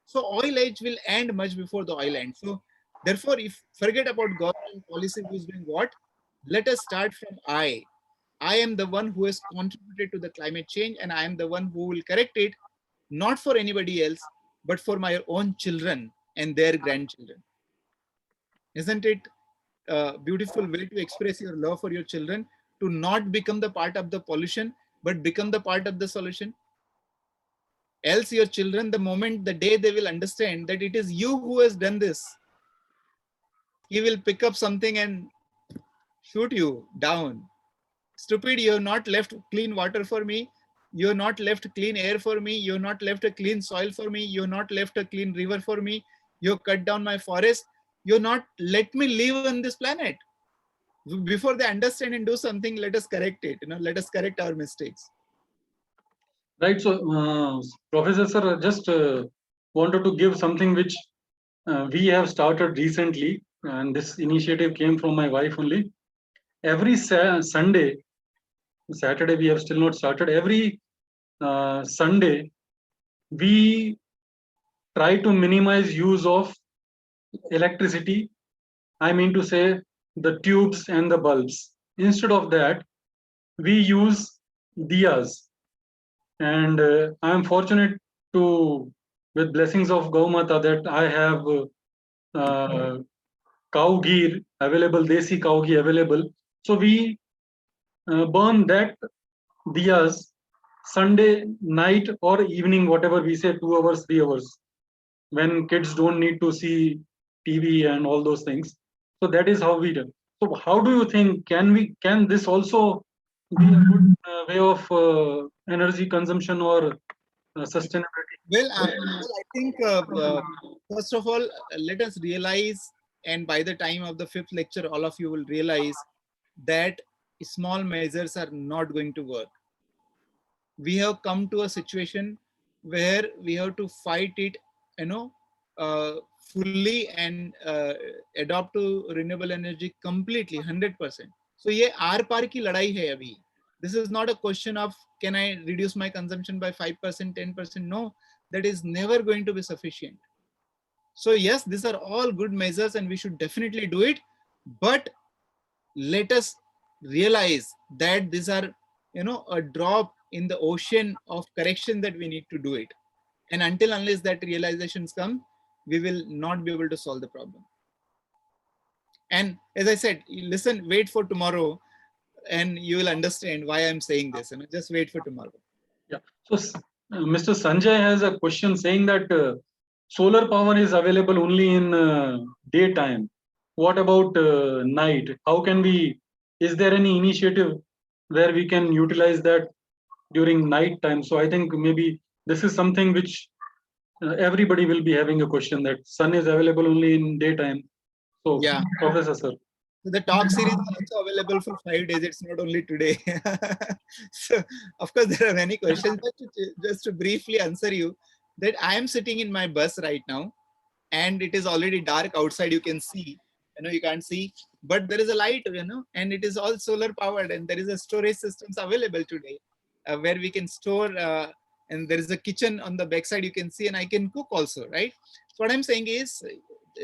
So oil age will end much before the oil ends. So therefore, if forget about government policy who is doing what, let us start from I. I am the one who has contributed to the climate change, and I am the one who will correct it, not for anybody else, but for my own children and their grandchildren. Isn't it a beautiful way to express your love for your children, to not become the part of the pollution, but become the part of the solution? Else your children, the moment, the day they will understand that it is you who has done this, he will pick up something and shoot you down. Stupid, you have not left clean water for me. You have not left clean air for me. You have not left a clean soil for me. You have not left a clean river for me. You have cut down my forest. You have not let me live on this planet. Before they understand and do something, let us correct it. Let us correct our mistakes. Right. So, Professor Sir, just wanted to give something which we have started recently, and this initiative came from my wife only. Every Sunday, Saturday we have still not started. Every Sunday, we try to minimize use of electricity. I mean to say the tubes and the bulbs. Instead of that, we use diyas. And I am fortunate to, with blessings of Gaumata, that I have cow ghee available, desi cow ghee available. So we burn that diyas Sunday night or evening, whatever we say, 2 hours, 3 hours, when kids don't need to see TV and all those things. So that is how we do. So how do you think, can this also be a good way of energy consumption or sustainability? Well, I think, first of all, let us realize, and by the time of the 5th lecture, all of you will realize that small measures are not going to work. We have come to a situation where we have to fight it, fully, and adopt to renewable energy completely, 100%. So ये are पार की लड़ाई है अभी. This is not a question of can I reduce my consumption by 5%, 10%. No, that is never going to be sufficient. So yes, these are all good measures and we should definitely do it. But let us realize that these are, a drop in the ocean of correction that we need to do it. And unless that realizations come, we will not be able to solve the problem. And as I said, listen, wait for tomorrow and you will understand why I'm saying this. Just wait for tomorrow. Yeah. So Mr. Sanjay has a question saying that solar power is available only in daytime. What about night? How can we, is there any initiative where we can utilize that during night time? So I think maybe this is something which everybody will be having a question, that sun is available only in daytime. So Yeah. Professor Sir. So the talk series is also available for 5 days. It's not only today. So of course there are many questions, but just to briefly answer you, that I am sitting in my bus right now and it is already dark outside. You can see, you can't see, but there is a light, and it is all solar powered, and there is a storage systems available today where we can store, and there is a kitchen on the backside you can see, and I can cook also, right? So what I'm saying is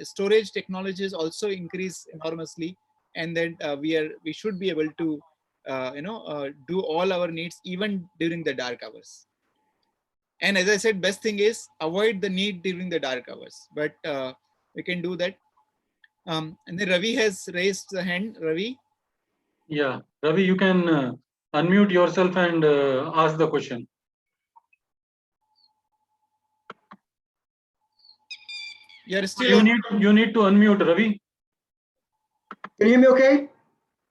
storage technologies also increase enormously, and then we should be able to do all our needs even during the dark hours. And as I said, best thing is avoid the need during the dark hours, but we can do that. And then Ravi has raised the hand. Ravi? Yeah, Ravi, you can unmute yourself and ask the question. You're still you need to unmute, Ravi. Can you hear me okay?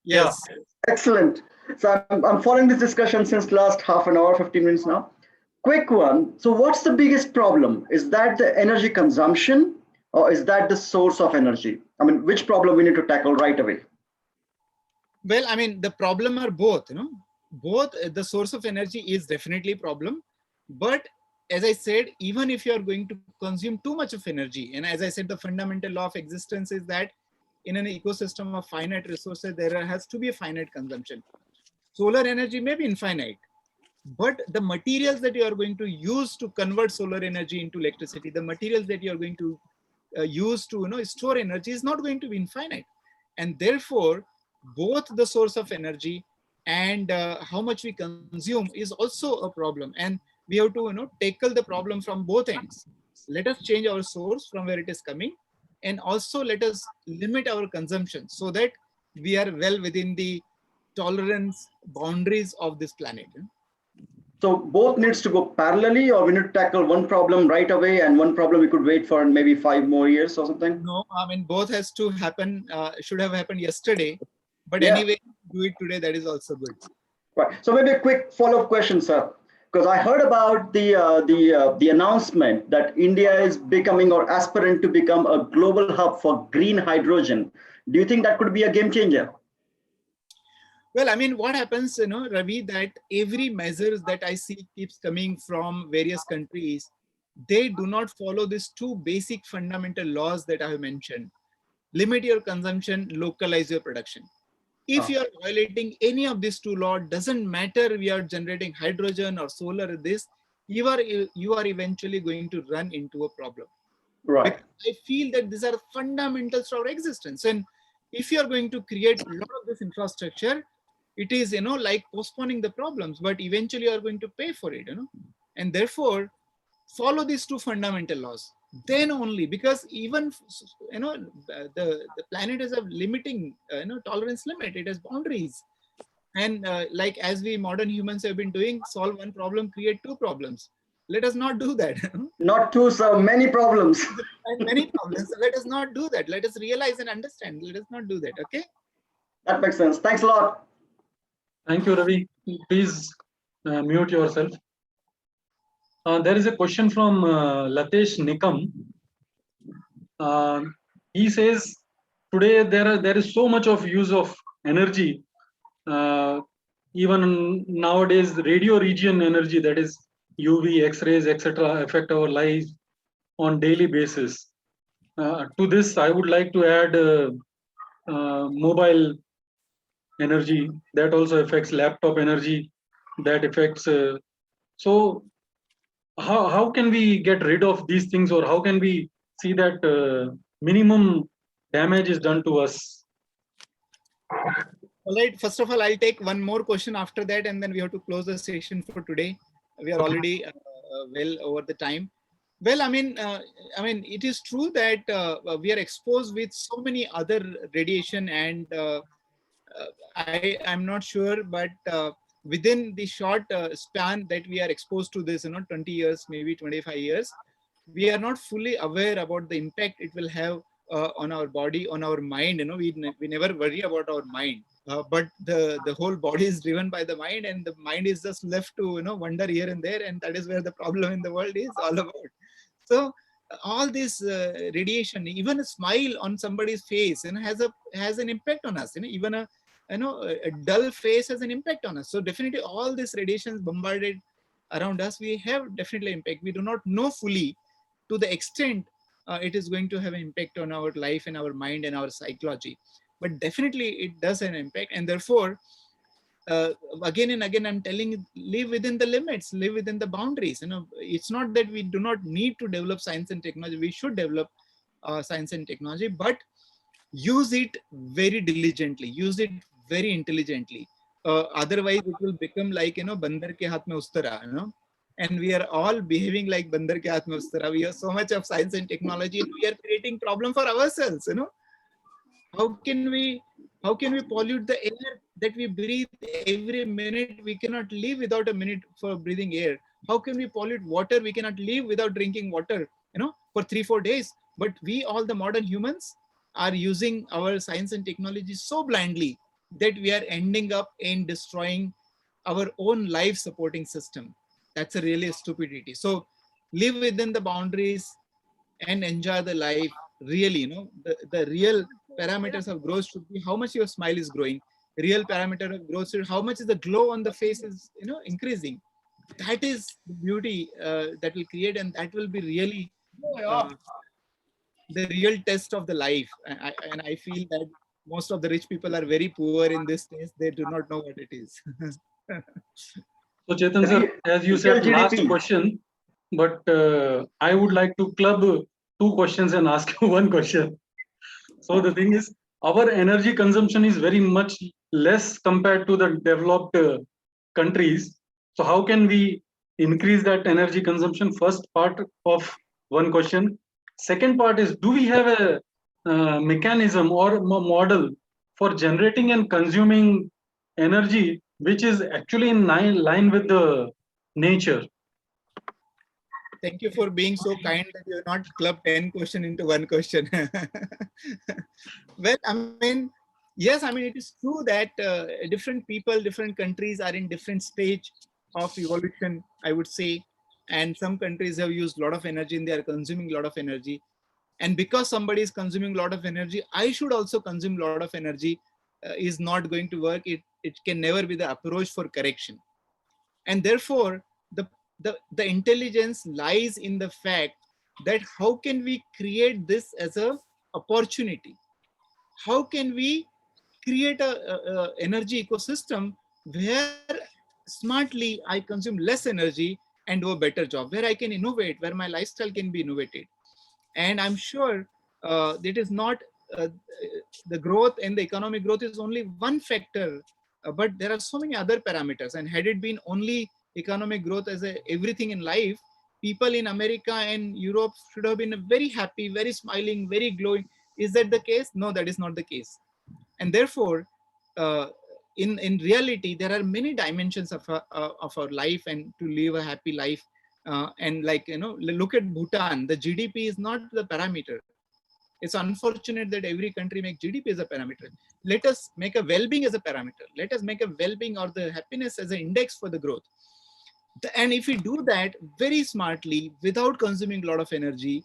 Yes. Yeah. Excellent. So I'm following this discussion since last half an hour, 15 minutes now. Quick one. So what's the biggest problem? Is that the energy consumption or is that the source of energy? I mean, which problem we need to tackle right away? Well, I mean, the problem are both, both. The source of energy is definitely a problem. But as I said, even if you are going to consume too much of energy, and as I said, the fundamental law of existence is that in an ecosystem of finite resources, there has to be a finite consumption. Solar energy may be infinite, but the materials that you are going to use to convert solar energy into electricity, the materials that you are going to use to store energy is not going to be infinite. And therefore, both the source of energy and how much we consume is also a problem. And we have to tackle the problem from both ends. Let us change our source from where it is coming, and also let us limit our consumption so that we are well within the tolerance boundaries of this planet. So both needs to go parallelly, or we need to tackle one problem right away and one problem we could wait for maybe 5 more years or something? No, I mean, both has to happen, should have happened yesterday, but Yeah. anyway, do it today, that is also good. Right. So maybe a quick follow-up question, sir, because I heard about the announcement that India is becoming or aspirant to become a global hub for green hydrogen. Do you think that could be a game changer? Well, I mean, what happens, Ravi, that every measures that I see keeps coming from various countries, they do not follow these two basic fundamental laws that I have mentioned. Limit your consumption, localize your production. If you are violating any of these two laws, doesn't matter we are generating hydrogen or solar, this, you are eventually going to run into a problem. Right. Because I feel that these are fundamentals to our existence. And if you are going to create a lot of this infrastructure, it is, like postponing the problems, but eventually you are going to pay for it, and therefore follow these two fundamental laws. Then only, because even, the planet has a limiting, tolerance limit, it has boundaries. And like as we modern humans have been doing, solve one problem, create two problems. Let us not do that. Not two, sir, many problems. And many problems. So let us not do that. Let us realize and understand. Let us not do that. Okay. That makes sense. Thanks a lot. Thank you, Ravi. Please mute yourself. There is a question from Latesh Nikam. He says, today there is so much of use of energy. Even nowadays, radio region energy, that is UV, X-rays, etc., affect our lives on daily basis. To this, I would like to add mobile energy, that also affects laptop energy, that affects. So how can we get rid of these things, or how can we see that minimum damage is done to us? All right. First of all, I'll take one more question after that, and then we have to close the session for today. We are already well over the time. Well, I mean, it is true that we are exposed with so many other radiation, and I'm not sure, but within the short span that we are exposed to this, 20 years, maybe 25 years, we are not fully aware about the impact it will have on our body, on our mind. We never worry about our mind, but the whole body is driven by the mind, and the mind is just left to wander here and there, and that is where the problem in the world is all about. So all this radiation, even a smile on somebody's face, has an impact on us. Even a dull face has an impact on us. So definitely all this radiation is bombarded around us. We have definitely impact. We do not know fully to the extent it is going to have an impact on our life and our mind and our psychology. But definitely it does have an impact, and therefore again and again I'm telling you, live within the limits, live within the boundaries. It's not that we do not need to develop science and technology. We should develop science and technology, but use it very diligently, use it very intelligently. Otherwise it will become like bandar ke haath mein ustara, and we are all behaving like bandar ke haath mein ustara. We have so much of science and technology, and we are creating problem for ourselves. How can we pollute the air that we breathe every minute? We cannot live without a minute for breathing air. How can we pollute water? We cannot live without drinking water, for 3-4 days. But we, all the modern humans, are using our science and technology so blindly that we are ending up in destroying our own life supporting system. That's a really stupidity. So live within the boundaries and enjoy the life. Really, the real parameters of growth should be how much your smile is growing. Real parameter of growth should how much is the glow on the face is increasing. That is the beauty that will create, and that will be really the real test of the life. And I feel that most of the rich people are very poor in this case. They do not know what it is. So Chetan sir, as you said, last question, but I would like to club 2 questions and ask you 1 question. So the thing is, our energy consumption is very much less compared to the developed countries. So how can we increase that energy consumption? First part of one question. Second part is, do we have a mechanism or model for generating and consuming energy which is actually in line with the nature? Thank you for being so kind that you have not clubbed 10 questions into one question. Well, I mean, yes, I mean, it is true that different people, different countries are in different stage of evolution, I would say. And some countries have used a lot of energy and they are consuming a lot of energy. And because somebody is consuming a lot of energy, I should also consume a lot of energy is not going to work. It can never be the approach for correction. And therefore, the intelligence lies in the fact that how can we create this as a opportunity? How can we create a energy ecosystem where smartly I consume less energy and do a better job, where I can innovate, where my lifestyle can be innovated. And I'm sure it is not the growth and the economic growth is only one factor, but there are so many other parameters. And had it been only economic growth as everything in life, people in America and Europe should have been very happy, very smiling, very glowing. Is that the case? No, that is not the case. And therefore, in reality, there are many dimensions of our life and to live a happy life. And like, look at Bhutan, the GDP is not the parameter. It's unfortunate that every country makes GDP as a parameter. Let us make a well-being as a parameter. Let us make a well-being or the happiness as an index for the growth. And if we do that very smartly, without consuming a lot of energy,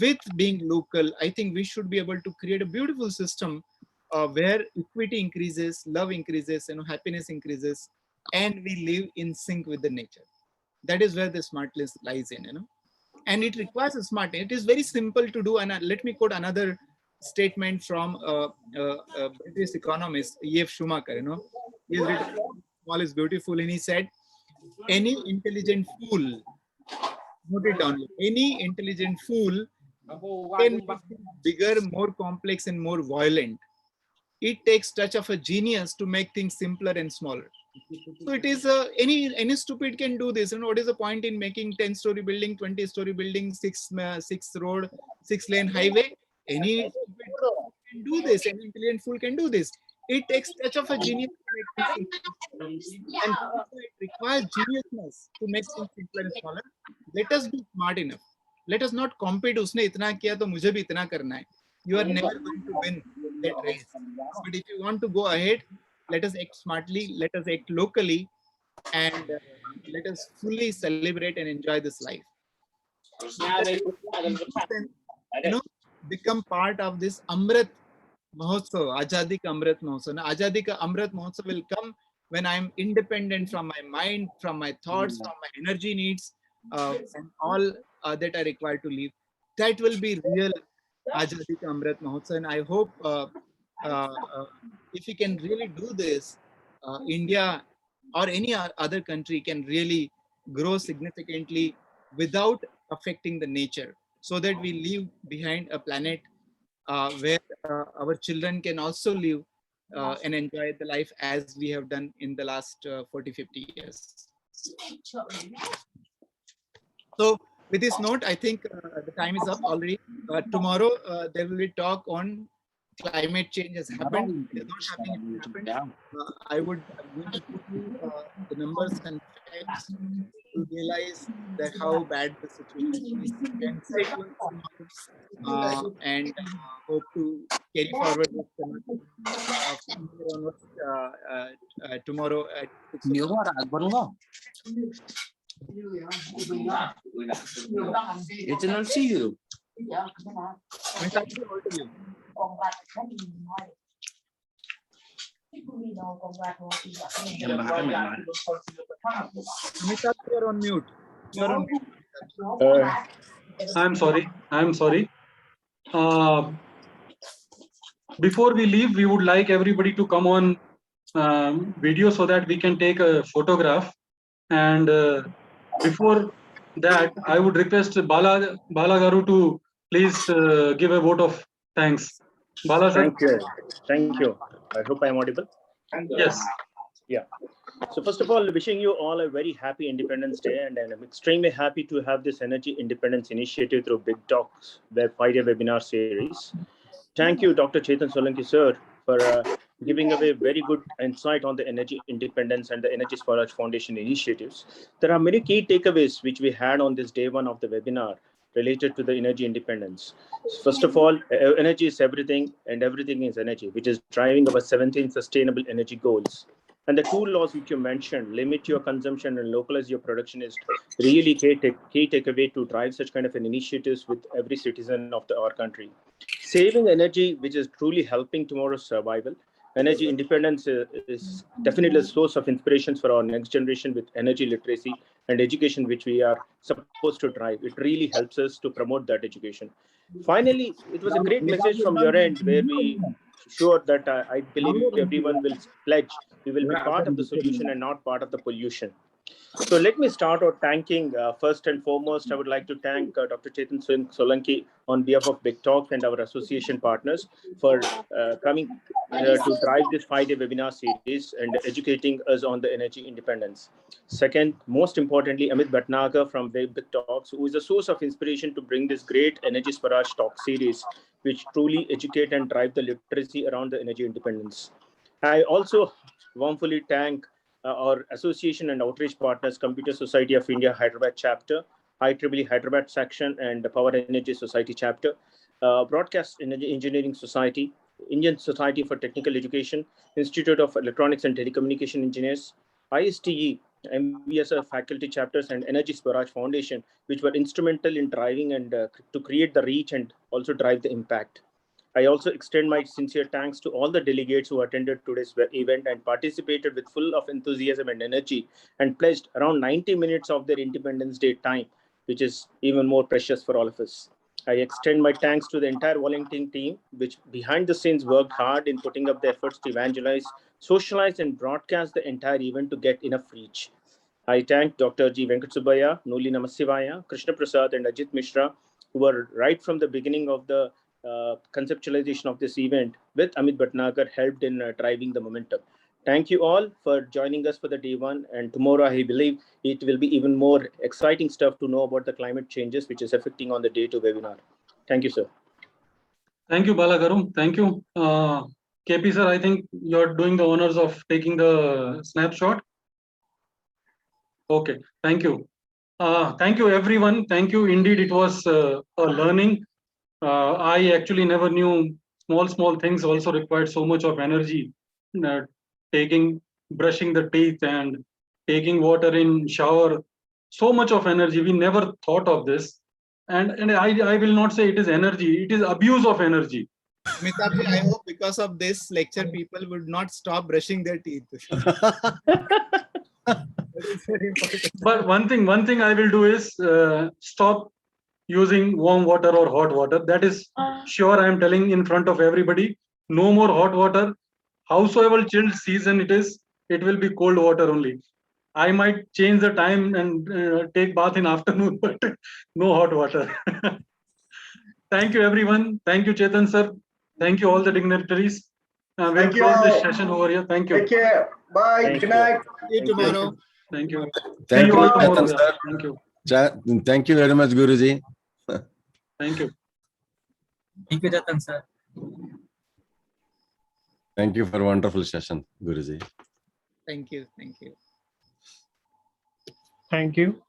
with being local, I think we should be able to create a beautiful system where equity increases, love increases, happiness increases, and we live in sync with the nature. That is where the smartness lies in, and it requires a smart. It is very simple to do. And let me quote another statement from a British economist, E.F. Schumacher. He has written, "Small is beautiful," and he said, "Any intelligent fool, note it down. Any intelligent fool can make things bigger, more complex, and more violent. It takes touch of a genius to make things simpler and smaller." So it is any stupid can do this. What is the point in making 10-story building, 20-story building, six road, 6-lane highway? Any stupid can do this. Any intelligent fool can do this. It takes touch of a genius to make things simpler. And it requires geniusness to make things simpler and smaller. Let us be smart enough. Let us not compete. उसने इतना किया तो मुझे भी इतना करना है. You are never going to win that race. But if you want to go ahead, let us act smartly, let us act locally, and let us fully celebrate and enjoy this life. Become part of this Amrit Mahotsav, Azadi Ka Amrit Mahotsav. Now, Azadi Ka Amrit Mahotsav will come when I am independent from my mind, from my thoughts, from my energy needs, and all that are required to live. That will be real Azadi Ka Amrit Mahotsav. And I hope if we can really do this, India or any other country can really grow significantly without affecting the nature, so that we leave behind a planet where our children can also live and enjoy the life as we have done in the last 40-50 years. So with this note, I think the time is up already. Tomorrow there will be talk on climate change has happened. It is not happening. It happened. I would going to put you the numbers and facts to realize that how bad the situation is. And stay tuned and hope to carry forward this tomorrow at 6 o'clock. It's an see you. Amitabh, you're on mute. You're on mute. I'm sorry. Before we leave, we would like everybody to come on video so that we can take a photograph. And before that, I would request Bala Garu to please give a vote of thanks. Bala sir. Thank you. I hope I am audible. Yes. So first of all, wishing you all a very happy Independence Day, and I'm extremely happy to have this Energy Independence Initiative through Big Talks web 5-day webinar series. Thank you, Dr. Chetan Solanki, sir, for giving away very good insight on the energy independence and the Energy Swaraj Foundation initiatives. There are many key takeaways which we had on this day one of the webinar related to the energy independence. First of all, energy is everything and everything is energy, which is driving our 17 sustainable energy goals. And the two laws which you mentioned, limit your consumption and localize your production, is really key takeaway to drive such kind of an initiatives with every citizen of our country. Saving energy, which is truly helping tomorrow's survival. Energy independence is definitely a source of inspiration for our next generation with energy literacy and education, which we are supposed to drive. It really helps us to promote that education. Finally, it was a great message from your end where we sure that I believe everyone will pledge we will be part of the solution and not part of the pollution. So let me start out thanking, first and foremost, I would like to thank Dr. Chetan Solanki on behalf of Big Talk and our association partners for coming to drive this 5-day webinar series and educating us on the energy independence. Second, most importantly, Amit Bhatnagar from Big Talks, who is a source of inspiration to bring this great Energy Swaraj Talk series, which truly educate and drive the literacy around the energy independence. I also warmly thank our association and outreach partners, Computer Society of India Hyderabad chapter, IEEE Hyderabad section, and the Power Energy Society chapter, Broadcast Engineering Society, Indian Society for Technical Education, Institute of Electronics and Telecommunication Engineers, ISTE, MBSF faculty chapters, and Energy Swaraj Foundation, which were instrumental in driving and to create the reach and also drive the impact. I also extend my sincere thanks to all the delegates who attended today's event and participated with full of enthusiasm and energy and pledged around 90 minutes of their Independence Day time, which is even more precious for all of us. I extend my thanks to the entire volunteering team, which behind the scenes worked hard in putting up the efforts to evangelize, socialize, and broadcast the entire event to get enough reach. I thank Dr. G. Venkatsubaya, Nuli Namasivaya, Krishna Prasad, and Ajit Mishra, who were right from the beginning of the conceptualization of this event with Amit Bhatnagar helped in driving the momentum. Thank you all for joining us for the day one. And tomorrow, I believe it will be even more exciting stuff to know about the climate changes, which is affecting on the day two webinar. Thank you, sir. Thank you, Balagaru. Thank you. KP sir, I think you're doing the honors of taking the snapshot. Okay, thank you. Thank you, everyone. Thank you. Indeed, it was a learning. I actually never knew small things also required so much of energy. Brushing the teeth and taking water in shower, so much of energy. We never thought of this. And I will not say it is energy, it is abuse of energy. Amitabh, I hope because of this lecture, people would not stop brushing their teeth. That is very important. But one thing I will do is stop using warm water or hot water. That is sure, I am telling in front of everybody. No more hot water. Howsoever chilled season it is, it will be cold water only. I might change the time and take bath in afternoon, but no hot water. Thank you, everyone. Thank you, Chetan sir. Thank you, all the dignitaries. We'll Thank you close this all. session over here. Thank you. Take care. Bye. Thank Good you. night. See you tomorrow. Thank you. Thank See you you, all Chetan tomorrow. sir. Thank you. Thank you very much, Guruji. Thank you. Thank you, Chetan sir. Thank you for wonderful session, Guruji. Thank you. Thank you. Thank you.